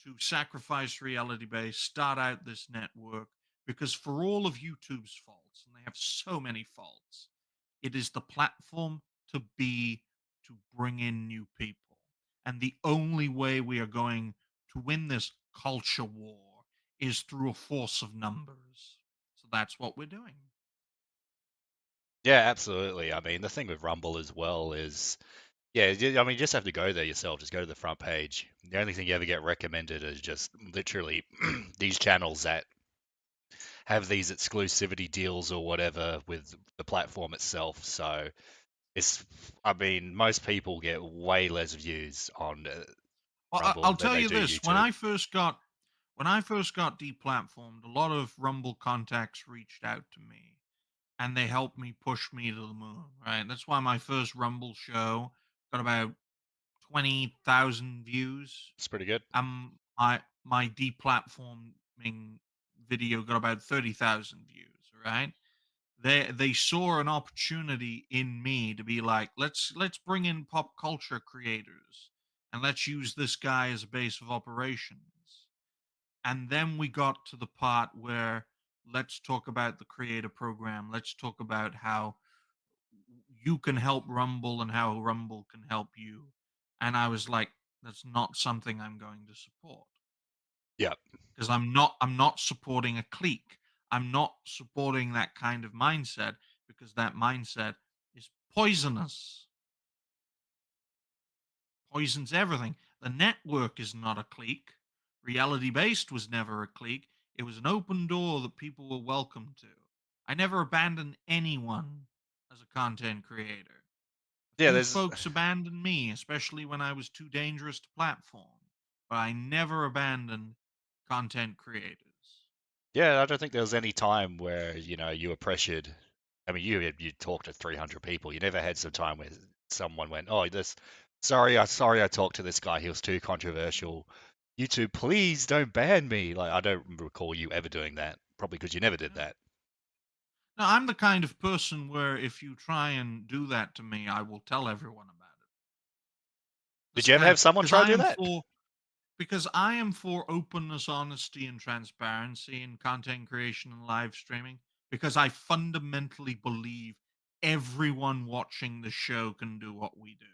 to sacrifice reality base, start out this network, because for all of YouTube's faults, and they have so many faults, it is the platform to bring in new people. And the only way we are going to win this culture war is through a force of numbers. So that's what we're doing. Yeah, absolutely. I mean, the thing with Rumble as well is, yeah, I mean, you just have to go there yourself. Just go to the front page. The only thing you ever get recommended is just literally these channels that have these exclusivity deals or whatever with the platform itself. So it's, I mean, most people get way less views on Well, Rumble I'll than tell they you do this: YouTube. when I first got deplatformed, a lot of Rumble contacts reached out to me, and they helped me push me to the moon. Right, that's why my first Rumble show got about 20,000 views. It's pretty good. My deplatforming video got about 30,000 views. Right, they saw an opportunity in me to be like, let's bring in pop culture creators and let's use this guy as a base of operations. And then we got to the part where let's talk about the creator program, let's talk about how you can help Rumble and how Rumble can help you. And I was like, that's not something I'm going to support Yep. because I'm not supporting a clique. I'm not supporting that kind of mindset because that mindset is poisonous. Poisons everything. The network is not a clique. Reality based was never a clique. It was an open door that people were welcome to. I never abandoned anyone as a content creator. A Yeah, few there's folks abandoned me, especially when I was too dangerous to platform, but I never abandoned content creators. yeah, I don't think there was any time where, you were pressured. I mean, you talked to 300 people. You never had some time where someone went, "Oh, this sorry I talked to this guy. He was too controversial. YouTube, please don't ban me." Like, I don't recall you ever doing that. Probably because you never did Yeah. that. Now, I'm the kind of person where if you try and do that to me, I will tell everyone about it. Did This you ever kind have of someone try to do that? because I am for openness, honesty, and transparency in content creation and live streaming because I fundamentally believe everyone watching the show can do what we do.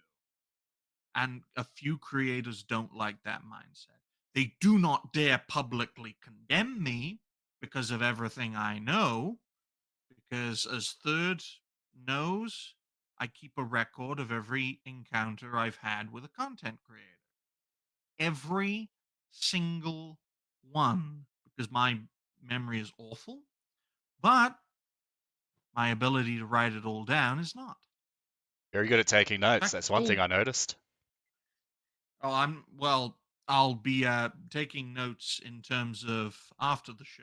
And a few creators don't like that mindset. They do not dare publicly condemn me because of everything I know, because as Third knows, I keep a record of every encounter I've had with a content creator. Every single one, because my memory is awful, but my ability to write it all down is not. Very good at taking In notes. fact, That's one thing I noticed. oh, I'll be taking notes in terms of after the show.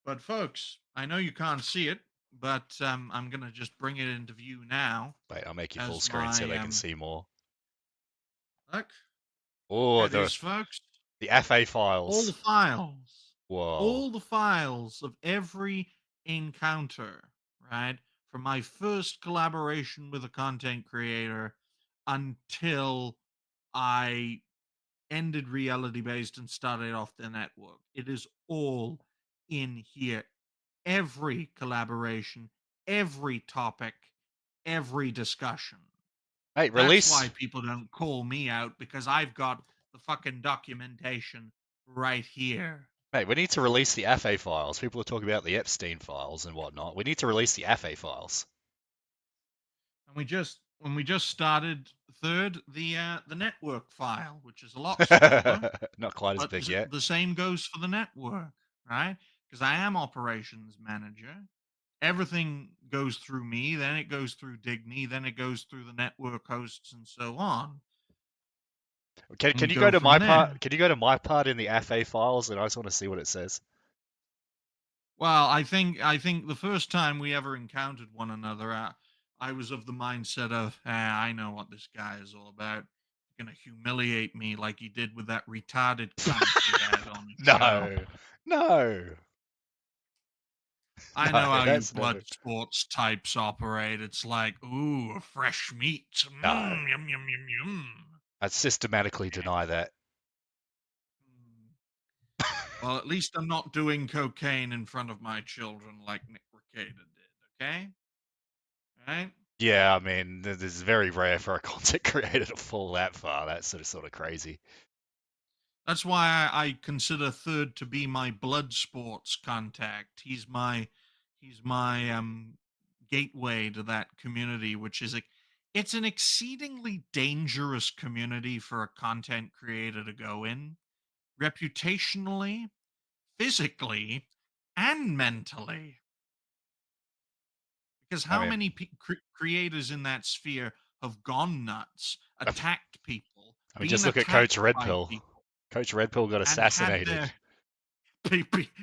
But folks, I know you can't see it, but I'm gonna just bring it into view now Wait, I'll make you full as screen so my they can see more. look. Oh, There it the is, folks. the FA All the files. files, Whoa. all the files of every encounter, right? From my first collaboration with a content creator until I ended reality based and started off the network. It is all in here. Every collaboration, every topic, every discussion. Hey, That's why release. people don't call me out because I've got the fucking documentation right here. Mate, we need to release the FA files. People are talking about the Epstein files and whatnot. We need to release the FA files. And when we just started Third, the network file, which is a lot smaller, Not quite as but big yet. the same goes for the network, right? Because I am operations manager. Everything goes through me, then it goes through Digny, then it goes through the network hosts and so on. And Can we you go go to from my there. part? Can you go to my part in the FA files? And I just want to see what it says. Well, I think the first time we ever encountered one another, I was of the mindset of, I know what this guy is all about. He's gonna humiliate me like he did with that retarded cunt he had on his show. No, no, I no. know how you That's blood never. sports types operate. It's like, ooh, fresh meat. No, Yum, yum, yum, yum. I systematically deny that. Mm. Well, at least I'm not doing cocaine in front of my children like Nick Rekieta did, okay? Right? Yeah, I mean, this is very rare for a content creator to fall that far. That's sort of crazy. That's why I consider Third to be my blood sports contact. He's my gateway to that community, which is it's an exceedingly dangerous community for a content creator to go in, reputationally, physically, and mentally. Because I how mean, many creators in that sphere have gone nuts, I attacked people, mean, been just look at Coach attacked Red by Pill. people, Coach Red Pill got and had assassinated. their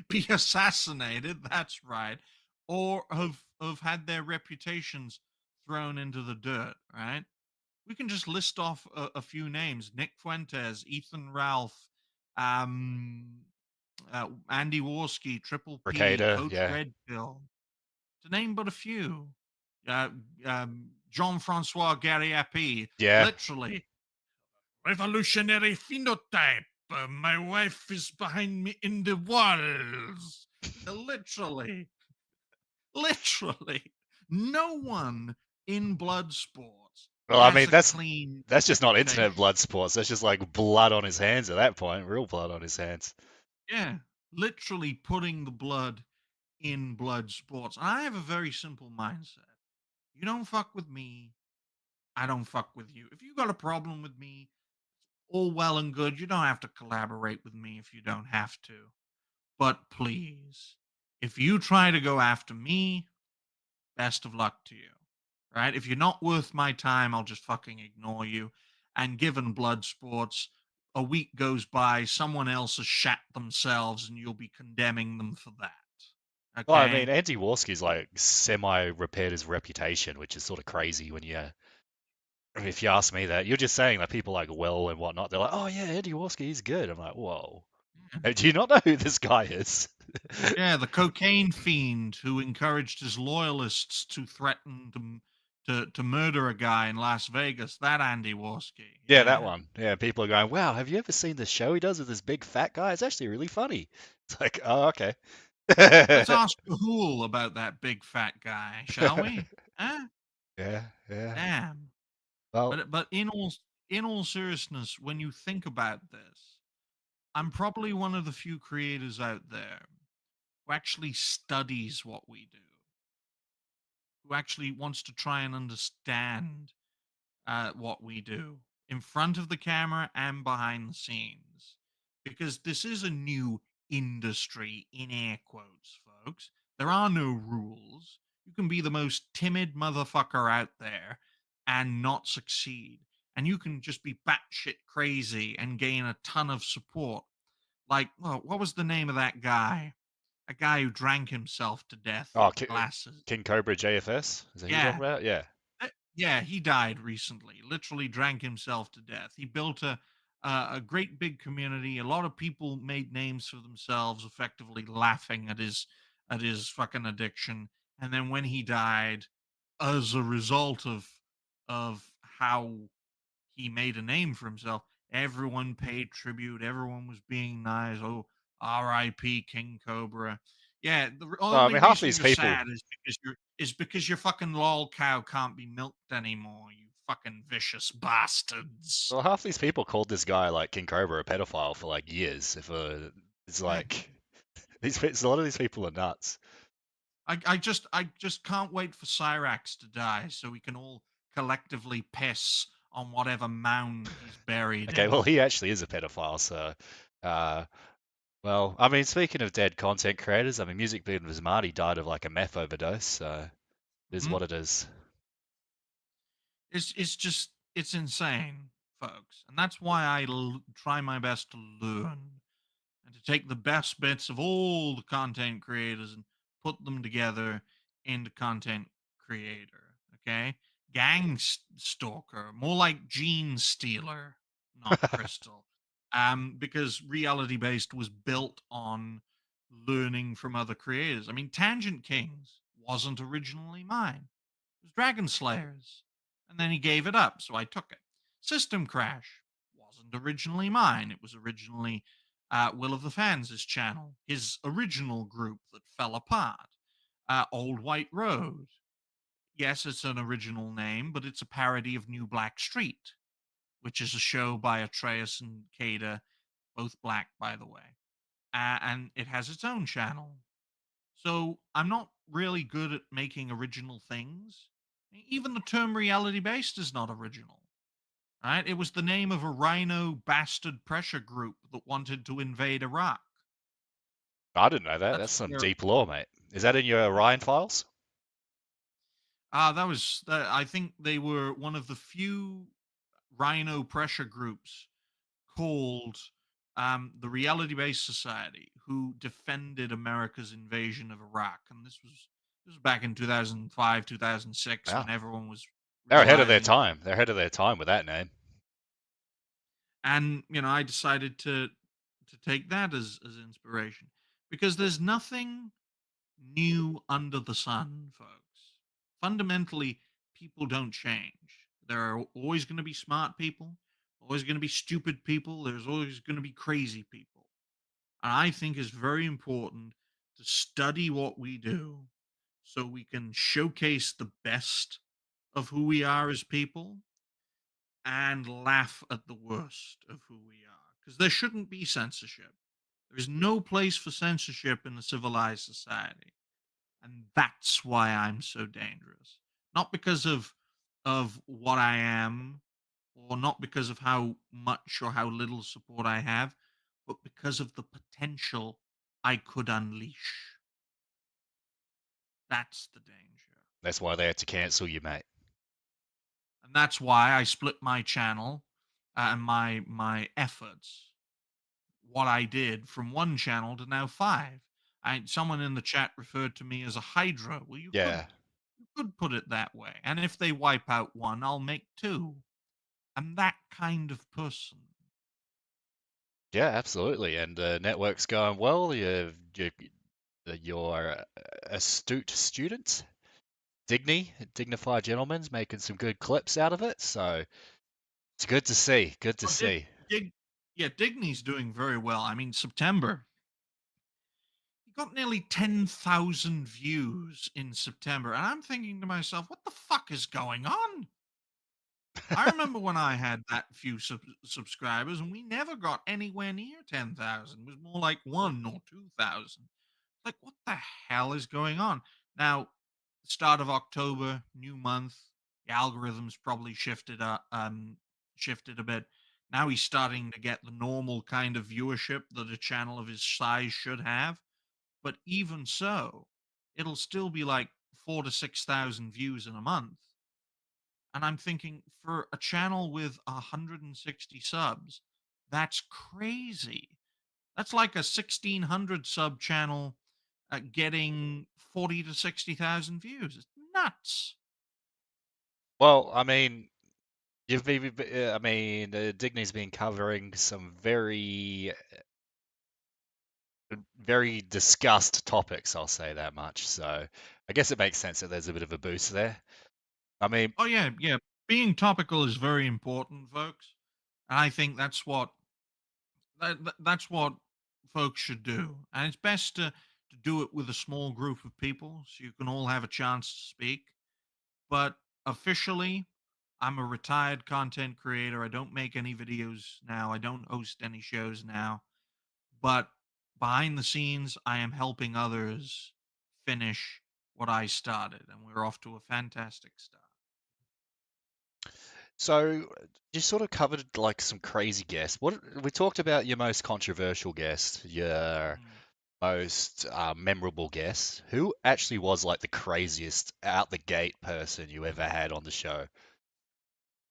be assassinated? That's right, or have had their reputations thrown into the dirt. Right? We can just list off a few names: Nick Fuentes, Ethan Ralph, um, Andy Worski, Triple P, Brigada, Coach yeah, Red Pill, to name but a few. Uh, Jean Francois Gariapi, yeah. literally revolutionary phenotype. My wife is behind me in the walls. Literally, literally, no one in blood sports Well, I That's mean, a that's clean that's just not internet reputation. blood sports. That's just like blood on his hands at that point, real blood on his hands. Yeah, literally putting the blood in blood sports. And I have a very simple mindset. You don't fuck with me, I don't fuck with you. If you got a problem with me, all well and good. You don't have to collaborate with me if you don't have to. But please, if you try to go after me, best of luck to you. Right? If you're not worth my time, I'll just fucking ignore you. And given blood sports, a week goes by, someone else has shat themselves, and you'll be condemning them for that. Well, I mean, Okay? Andy Warski's like semi-repaired his reputation, which is sort of crazy when if you ask me that, you're just saying that people like Will and whatnot, they're like, oh yeah, Andy Warski, he's good. I'm like, whoa. Yeah. Do you not know who this guy is? Yeah, the cocaine fiend who encouraged his loyalists to threaten to murder a guy in Las Vegas. That Andy Warski. Yeah, that Yeah. one. Yeah, people are going, wow, have you ever seen the show he does with this big fat guy? It's actually really funny. It's like, oh, okay. Let's ask Rahul about that big fat guy, shall we? Huh? Yeah, yeah. Damn. Well, But in all seriousness, when you think about this, I'm probably one of the few creators out there who actually studies what we do, who actually wants to try and understand what we do in front of the camera and behind the scenes. Because this is a new industry, in air quotes, folks. There are no rules. You can be the most timid motherfucker out there and not succeed. And you can just be batshit crazy and gain a ton of support. Like, well, what was the name of that guy? A guy who drank himself to death oh, in glasses. King Cobra JFS? Is that who you're talking Yeah, about? Yeah. yeah, he died recently. Literally drank himself to death. He built a great big community. A lot of people made names for themselves, effectively laughing at his fucking addiction. And then when he died, as a result of how he made a name for himself, everyone paid tribute. Everyone was being nice. Oh, R.I.P. King Cobra. Yeah, the Well, I only mean, half reason these you're people, sad is because your fucking lol cow can't be milked anymore. You fucking vicious bastards. half these people called this guy like King Cobra a pedophile for like years. If it's Yeah. like a lot of these people are nuts. I just can't wait for Cyrax to die so we can all collectively piss on whatever mound he's buried Okay, well, in. he actually is a pedophile, so uh, well, I mean, speaking of dead content creators, I mean, Music Business Marty died of like a meth overdose, so it is Mhm. what it is. It's insane, folks, and that's why try my best to learn and to take the best bits of all the content creators and put them together into content creator. Okay, stalker, more like gene stealer, not crystal. Because reality based was built on learning from other creators. I mean, Tangent Kings wasn't originally mine. It was Dragon Slayers. And then he gave it up, so I took it. System Crash wasn't originally mine. It was originally Will of the Fans' channel, his original group that fell apart. Old White Road. Yes, it's an original name, but it's a parody of New Black Street, which is a show by Atreus and Kada, both black, by the way. And it has its own channel. So I'm not really good at making original things. Even the term reality based is not original. Right? It was the name of a rhino bastard pressure group that wanted to invade Iraq. I didn't know that. That's That's some where deep lore, mate. Is that in your Orion files? that was. I think they were one of the few rhino pressure groups called the Reality Based Society who defended America's invasion of Iraq, and this was back in 2005, 2006 Wow, when everyone was they're ahead of their realizing. time. They're ahead of their time with that name. And I decided to take that as inspiration because there's nothing new under the sun, folks. Fundamentally, people don't change. There are always going to be smart people, always going to be stupid people, there's always going to be crazy people. And I think it's very important to study what we do so we can showcase the best of who we are as people and laugh at the worst of who we are. Because there shouldn't be censorship. There is no place for censorship in a civilized society. And that's why I'm so dangerous. Not because of what I am, or not because of how much or how little support I have, but because of the potential I could unleash. That's the danger. That's why they had to cancel you, mate. And that's why I split my channel and my efforts, what I did from one channel to now five. Someone in the chat referred to me as a hydra. Well, Yeah. you could put it that way. And if they wipe out one, I'll make two. I'm that kind of person. Yeah, absolutely. And the network's going well. You're a astute student. Dignified gentleman's making some good clips out of it. So it's good to see. Good to Oh, Dig, see. Dig, yeah, Digny's doing very well. I mean, September, he got nearly 10,000 views in September. And I'm thinking to myself, what the fuck is going on? I remember when I had that few subscribers, and we never got anywhere near 10,000. It was more like 1 or 2,000. Like, what the hell is going on? Now, start of October, new month, the algorithms probably shifted a bit. Now he's starting to get the normal kind of viewership that a channel of his size should have. But even so, it'll still be like 4 to 6,000 views in a month. And I'm thinking, for a channel with 160 subs, that's crazy. That's like a 1,600 sub channel getting 40 to 60,000 views. It's nuts. Well, I mean, Digny's been covering some very discussed topics, I'll say that much. So I guess it makes sense that there's a bit of a boost there. I mean, Oh yeah, yeah. Being topical is very important, folks. And I think that's what folks should do. And it's best to do it with a small group of people so you can all have a chance to speak. But officially, I'm a retired content creator. I don't make any videos now. I don't host any shows now. But behind the scenes, I am helping others finish what I started, and we're off to a fantastic start. so you sort of covered like some crazy guests. What we talked about your most controversial guest, your Mm. most memorable guest. Who actually was like the craziest out the gate person you ever had on the show?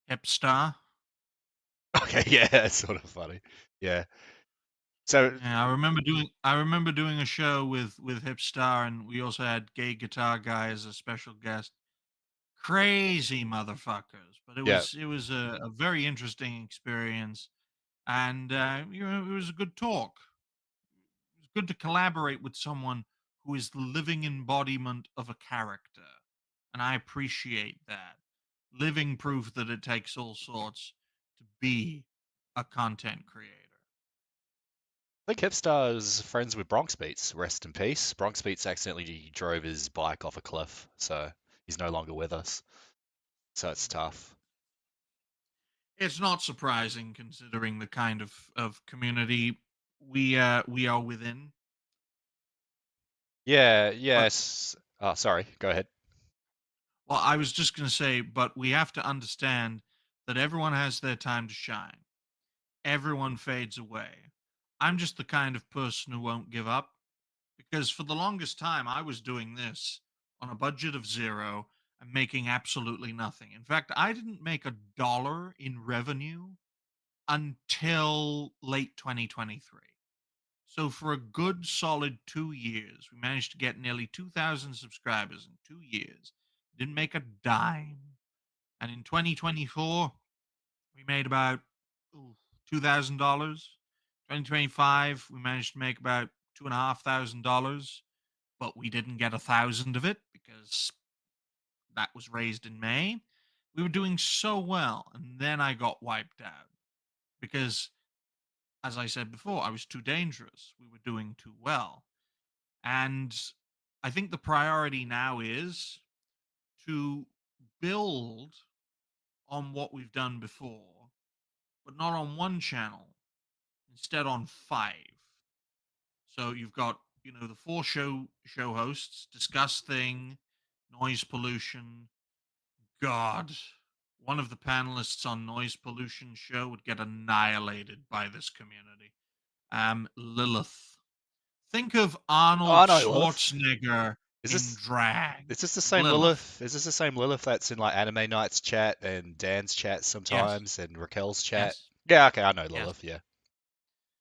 Hipstar. Okay, yeah, that's sort of funny. Yeah. So Yeah, I remember doing a show with Hipstar, and we also had Gay Guitar Guy as a special guest. Crazy motherfuckers, but it yeah, was it was a very interesting experience, and it was a good talk. It's good to collaborate with someone who is the living embodiment of a character. And I appreciate that. Living proof that it takes all sorts to be a content creator. I think Hipstar is friends with Bronx Beats. Rest in peace. Bronx Beats accidentally drove his bike off a cliff, so he's no longer with us. So it's tough. It's not surprising considering the kind of community we are within. Yeah, But yes. Oh, sorry. Go ahead. well, I was just gonna say, but we have to understand that everyone has their time to shine. Everyone fades away. I'm just the kind of person who won't give up. Because for the longest time, I was doing this on a budget of zero and making absolutely nothing. In fact, I didn't make a dollar in revenue until late 2023. So for a good solid 2 years, we managed to get nearly 2,000 subscribers in 2 years. Didn't make a dime. And in 2024, we made about $2,000. 2025, we managed to make about $2,500, but we didn't get 1,000 of it because that was raised in May. We were doing so well, and then I got wiped out because, as I said before, I was too dangerous. We were doing too well. And I think the priority now is to build on what we've done before. but not on one channel, instead on five. So you've got, the four show hosts, Discuss Thing, Noise Pollution. God, one of the panelists on Noise Pollution show would get annihilated by this community. Lilith. Think of Oh, Arnold I know Lilith. Schwarzenegger Is in this drag. is this the same Lilith. Lilith? Is this the same Lilith that's in like Anime Nights chat and Dan's chat Yes. sometimes and Raquel's chat? Yes. Yeah, okay, I know Yes. Lilith. Yeah,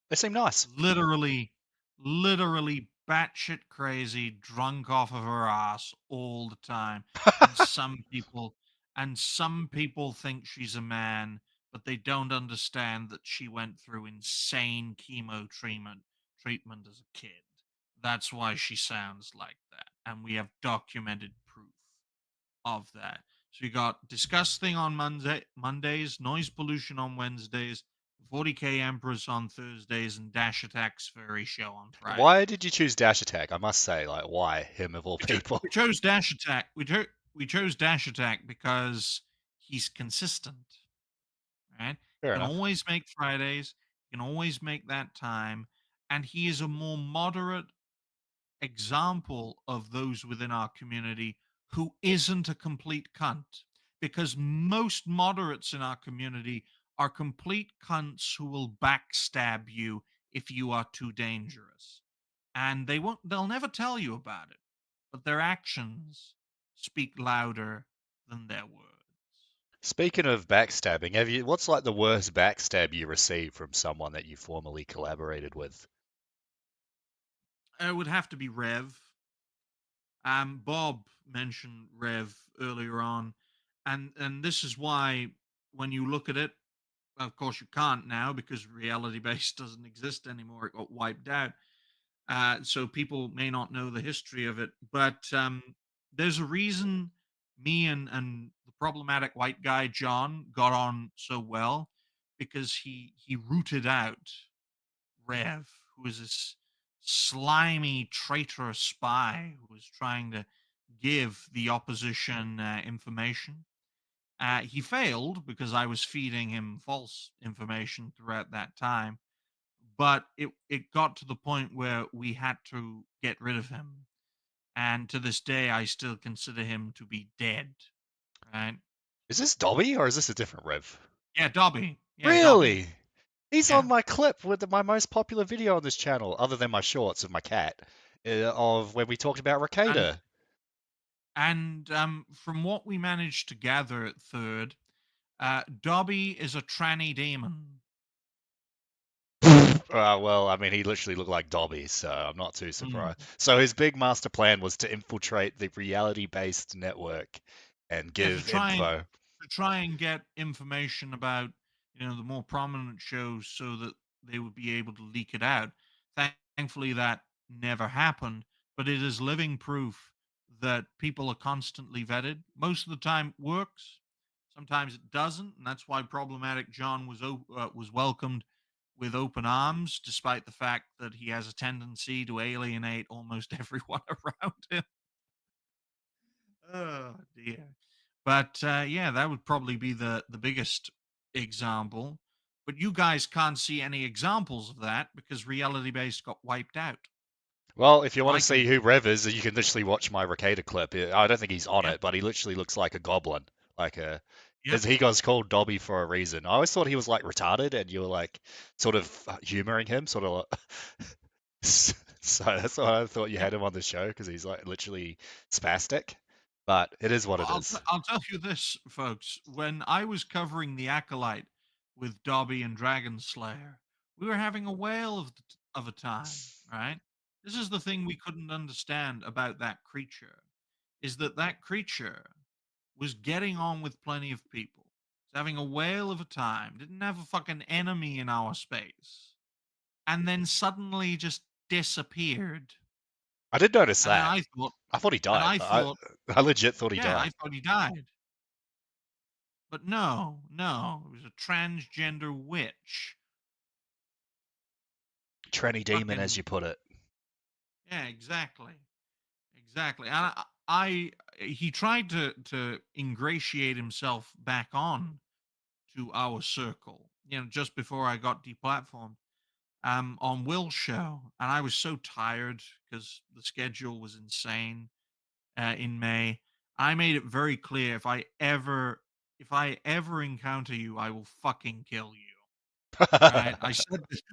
they seem nice. Literally, literally batshit crazy, drunk off of her ass all the time. And some people think she's a man, but they don't understand that she went through insane chemo treatment as a kid. That's why she sounds like that. And we have documented proof of that. So you got Discuss Thing on Mondays, Noise Pollution on Wednesdays, 40K Empress on Thursdays, and Dash Attack's Furry Show on Fridays. Why did you choose Dash Attack? I must say, like, why him of all people? We chose Dash Attack. We chose Dash Attack because he's consistent, right? Fair He can enough. always make Fridays. He can always make that time, and he is a more moderate example of those within our community who isn't a complete cunt. Because most moderates in our community are complete cunts who will backstab you if you are too dangerous. And they'll never tell you about it, but their actions speak louder than their words. Speaking of backstabbing, what's like the worst backstab you received from someone that you formerly collaborated with? It would have to be Rev. Bob mentioned Rev earlier on, and this is why when you look at it, of course you can't now because reality based doesn't exist anymore. It got wiped out. So people may not know the history of it, but there's a reason me and the problematic white guy John got on so well, because he rooted out Rev, who was this slimy, traitorous spy who was trying to give the opposition information. He failed because I was feeding him false information throughout that time. But it got to the point where we had to get rid of him. And to this day, I still consider him to be dead. Right? Is this Dobby or is this a different Rev? Yeah, Dobby. Yeah, Dobby. Really? He's on Yeah. my clip with my most popular video on this channel, other than my shorts of my cat, of when we talked about And Ricada. from what we managed to gather at third, Dobby is a tranny demon. Well, I mean, he literally looked like Dobby, so I'm not too Mm. surprised. So his big master plan was to infiltrate the reality-based network and Yeah, give info. to try and get information about, the more prominent shows so that they would be able to leak it out. Thankfully, that never happened, but it is living proof that people are constantly vetted. Most of the time, it works. Sometimes it doesn't, and that's why problematic John was welcomed with open arms, despite the fact that he has a tendency to alienate almost everyone around him. Oh dear. But yeah, that would probably be the biggest example. But you guys can't see any examples of that because reality based got wiped out. Well, if you So want to I see can, who Rev is, you can literally watch my Ricada clip. I don't think he's on yeah, it, but he literally looks like a goblin. Like a, yeah. he goes called Dobby for a reason. I always thought he was like retarded, and you were like sort of humoring him, sort of. So that's why I thought you Yeah. had him on the show because he's like literally spastic. But it is what Well, it is. I'll tell you this, folks. When I was covering the Acolyte with Dobby and Dragon Slayer, we were having a whale of a time. Right. This is the thing we couldn't understand about that creature, is that creature was getting on with plenty of people. Was having a whale of a time. Didn't have a fucking enemy in our space, and then suddenly just disappeared. I did notice And that. I thought he died. I thought, I legit thought he yeah, died. I thought he died. But no, no, it was a transgender witch. Tranny demon, as Fucking you put it. yeah, exactly, exactly. And he tried to ingratiate himself back on to our circle. just before I got deplatformed, on Will's show, and I was so tired because the schedule was insane in May. I made it very clear if I ever encounter you, I will fucking kill you. Right?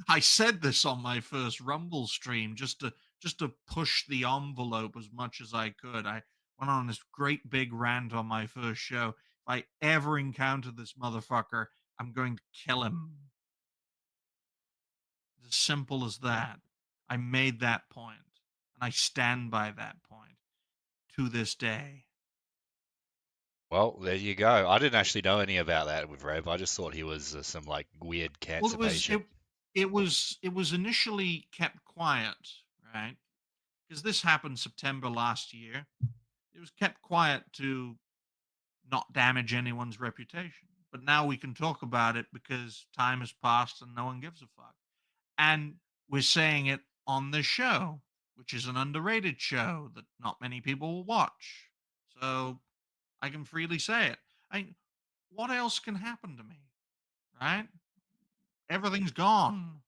I said this on my first Rumble stream just to push the envelope as much as I could. I went on this great big rant on my first show. If I ever encounter this motherfucker, I'm going to kill him. It's as simple as that. I made that point, and I stand by that point to this day. Well, there you go. I didn't actually know any about that with Rev. I just thought he was some like weird Well, cancer it was patient. it it was initially kept quiet, right? Because this happened September last year. It was kept quiet to not damage anyone's reputation. But now we can talk about it because time has passed and no one gives a fuck. And we're saying it on this show, which is an underrated show that not many people will watch. So I can freely say it. What else can happen to me, right? Everything's gone.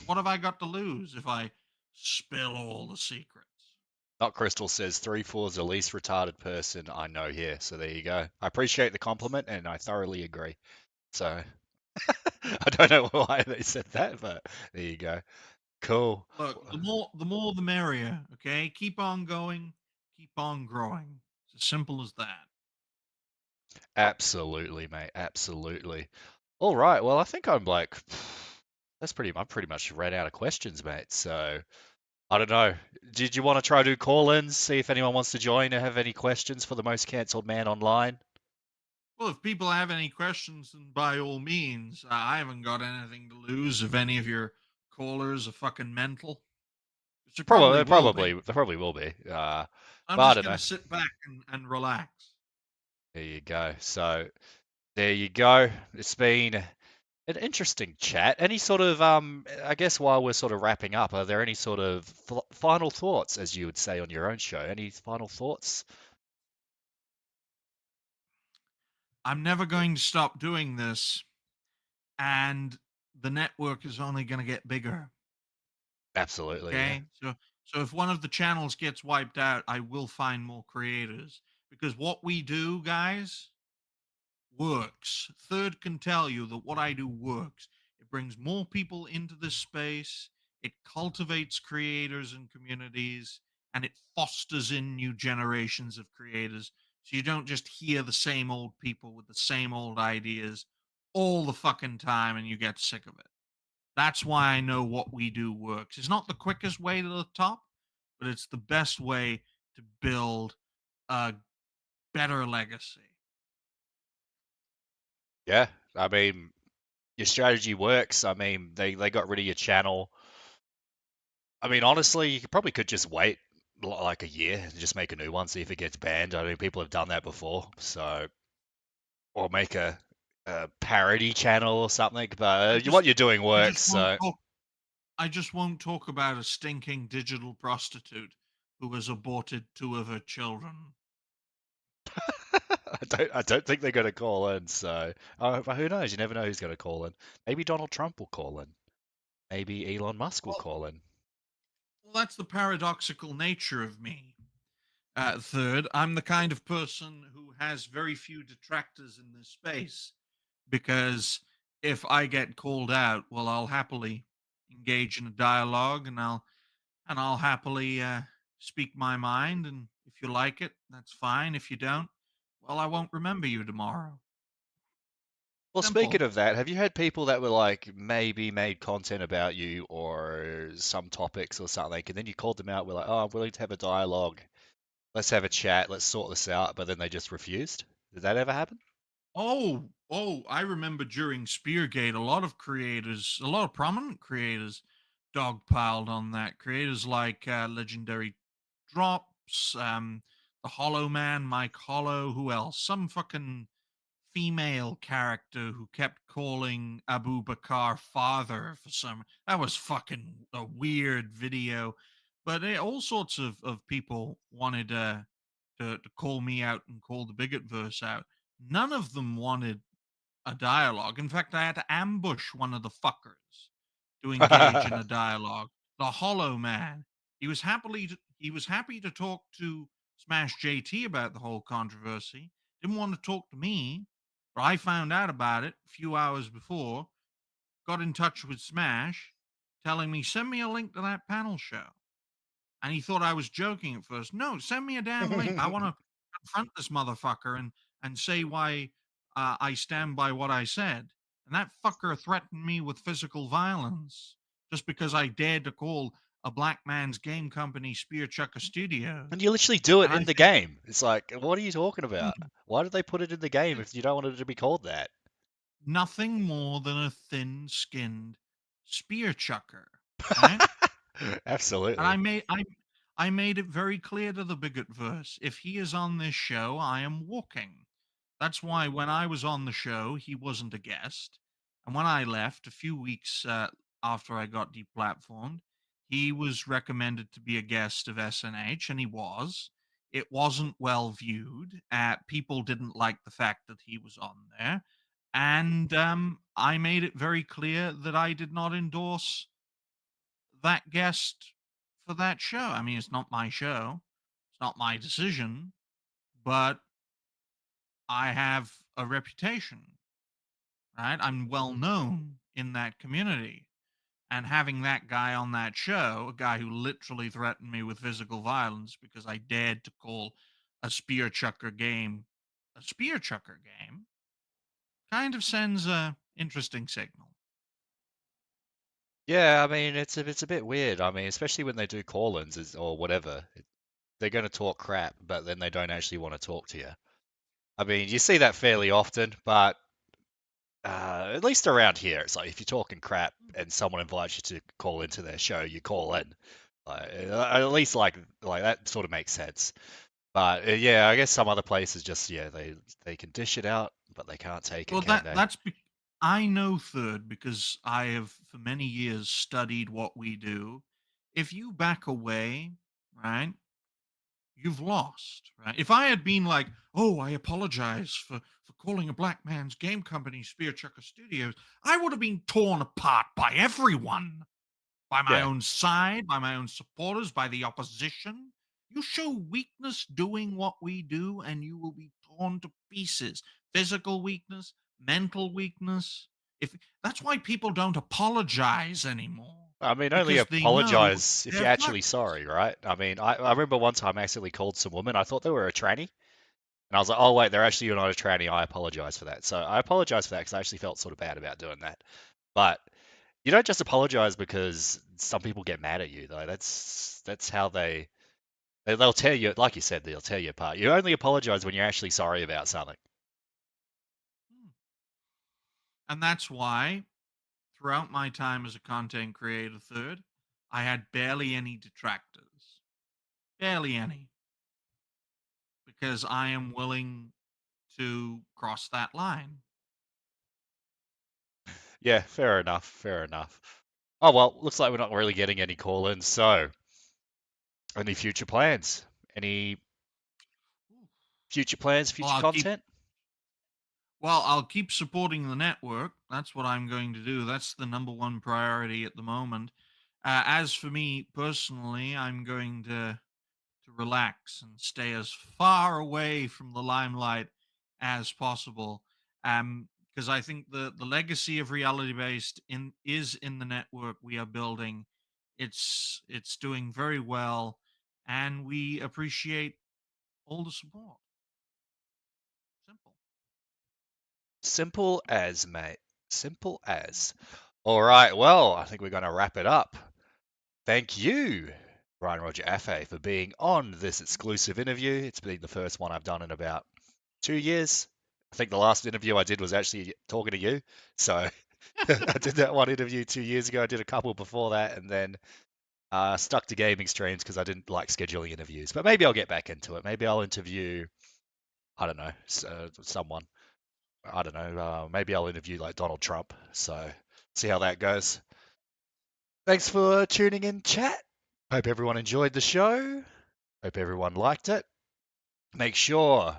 So what have I got to lose if I spill all the secrets? Not Crystal says 3-4 is the least retarded person I know here. So there you go. I appreciate the compliment and I thoroughly agree. So I don't know why they said that, but there you go. Cool. Look, the more the merrier, okay? Keep on going, keep on growing. It's as simple as that. Absolutely, mate. Absolutely. All right. Well, I think I'm like, I'm pretty much ran out of questions, mate. So I don't know. Did you want to try to do call-ins, see if anyone wants to join or have any questions for the most cancelled man online? Well, if people have any questions, then by all means, I haven't got anything to lose if any of your callers are fucking mental, which they probably will be. There probably will be. I'm But I just don't going know. to sit back and relax. There you go. So there you go. It's been an interesting chat. Any sort of, I guess while we're sort of wrapping up, are there any sort of final thoughts, as you would say on your own show? Any final thoughts? I'm never going to stop doing this, and the network is only going to get bigger. Absolutely, yeah. Okay. So if one of the channels gets wiped out, I will find more creators because what we do, guys, works. Third can tell you that what I do works. It brings more people into this space, it cultivates creators and communities, and it fosters in new generations of creators. So you don't just hear the same old people with the same old ideas all the fucking time and you get sick of it. That's why I know what we do works. It's not the quickest way to the top, but it's the best way to build a better legacy. Yeah. I mean, your strategy works. I mean, they got rid of your channel. I mean, honestly, you probably could just wait like a year and just make a new one, see if it gets banned. I mean, people have done that before. So, or make a parody channel or something. I But just what you're doing I just works. won't So talk I just won't talk about a stinking digital prostitute who has aborted two of her children. I don't think they're going to call in. So, but who knows? You never know who's going to call in. Maybe Donald Trump will call in. Maybe Elon Musk will Well, call in. that's the paradoxical nature of me. Third, I'm the kind of person who has very few detractors in this space because if I get called out, well, I'll happily engage in a dialogue and I'll happily speak my mind. And if you like it, that's fine. If you don't, well, I won't remember you tomorrow. Well, speaking Simple. of that, have you had people that were like maybe made content about you or some topics or something, and then you called them out, we're like, oh, I'm willing to have a dialogue. Let's have a chat. Let's sort this out. But then they just refused. Did that ever happen? Oh, I remember during Speargate, a lot of prominent creators dogpiled on that. Creators like Legendary Drops, The Hollow Man, Mike Hollow, who else? Some fucking female character who kept calling Abu Bakar father for some. That was fucking a weird video. But all sorts of people wanted to call me out and call the bigot verse out. None of them wanted a dialogue. In fact, I had to ambush one of the fuckers to engage in a dialogue. The Hollow Man. He was happy to talk to Smash JT about the whole controversy. Didn't want to talk to me, but I found out about it a few hours before. Got in touch with Smash, telling me send me a link to that panel show. And he thought I was joking at first. No, send me a damn link. I want to confront this motherfucker and say why I stand by what I said. And that fucker threatened me with physical violence just because I dared to call a black man's game company Spear Chucker Studios. And you literally do it And I in the think game. It's like, what are you talking about? "Hmm, Why did they put it in the game if you don't want it to be called that? nothing more than a thin-skinned spear chucker, right? And Absolutely. I made it very clear to the bigot verse. If he is on this show, I am walking. That's why when I was on the show, he wasn't a guest. And when I left a few weeks after I got deplatformed, he was recommended to be a guest of SNH, and he was. It wasn't well viewed. People didn't like the fact that he was on there. And I made it very clear that I did not endorse that guest for that show. I mean, it's not my show, it's not my decision, but I have a reputation, right? I'm well known in that community. And having that guy on that show, a guy who literally threatened me with physical violence because I dared to call a spear chucker game, kind of sends a interesting signal. Yeah, I mean, it's a bit weird. I mean, especially when they do call-ins or whatever. They're going to talk crap, but then they don't actually want to talk to you. I mean, you see that fairly often, but at least around here, it's like if you're talking crap and someone invites you to call into their show, you call in. At least like that sort of makes sense. But yeah, I guess some other places just yeah they can dish it out, but they can't take it, Well, can they? I know third because I have for many years studied what we do. If you back away, right, you've lost, right? If I had been like, "Oh, I apologize for calling a black man's game company Spear Chucker Studios," I would have been torn apart by everyone, by my Yeah, own side, by my own supporters, by the opposition. You show weakness doing what we do, and you will be torn to pieces. Physical weakness, mental weakness. If That's why people don't apologize anymore I mean, only because they know apologize if they're you're actually fucked. sorry, right? I mean, I remember one time I accidentally called some woman. I thought they were a tranny, and I was like, oh wait, they're actually not a tranny. I apologize for that. So I apologize for that because I actually felt sort of bad about doing that. But you don't just apologize because some people get mad at you, though. That's how they'll tear you, like you said, they'll tear you apart. You only apologize when you're actually sorry about something. Hmm. And that's why throughout my time as a content creator, third, I had barely any detractors. Barely any. Because I am willing to cross that line. Yeah, fair enough, fair enough. Oh well, looks like we're not really getting any call-ins. So, any future plans? Any future plans, Well, future content? I'll keep supporting the network. That's what I'm going to do. That's the number one priority at the moment. As for me personally, I'm going to relax and stay as far away from the limelight as possible. Because I think the legacy of reality based in is in the network we are building. It's doing very well, and we appreciate all the support. Simple. Simple as, mate. Simple as. All right, well, I think we're going to wrap it up. Thank you, Rodger Athay, for being on this exclusive interview. It's been the first one I've done in about 2 years. I think the last interview I did was actually talking to you. So I did that one interview 2 years ago. I did a couple before that, and then stuck to gaming streams because I didn't like scheduling interviews. But maybe I'll get back into it. Maybe I'll interview, I don't know, someone. I don't know. Maybe I'll interview like Donald Trump. So see how that goes. Thanks for tuning in, chat. Hope everyone enjoyed the show. Hope everyone liked it. Make sure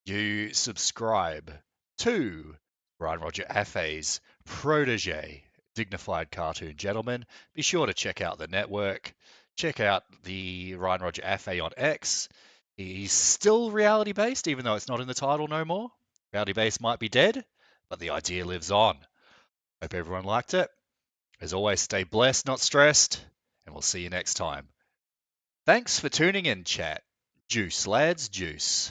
you subscribe to Rodger Athay's protege, dignified cartoon gentleman. Be sure to check out the network. Check out the Rodger Athay on X. He's still reality based, even though it's not in the title no more. Reality based might be dead, but the idea lives on. Hope everyone liked it. As always, stay blessed, not stressed, and we'll see you next time. Thanks for tuning in, chat. Juice, lads, juice.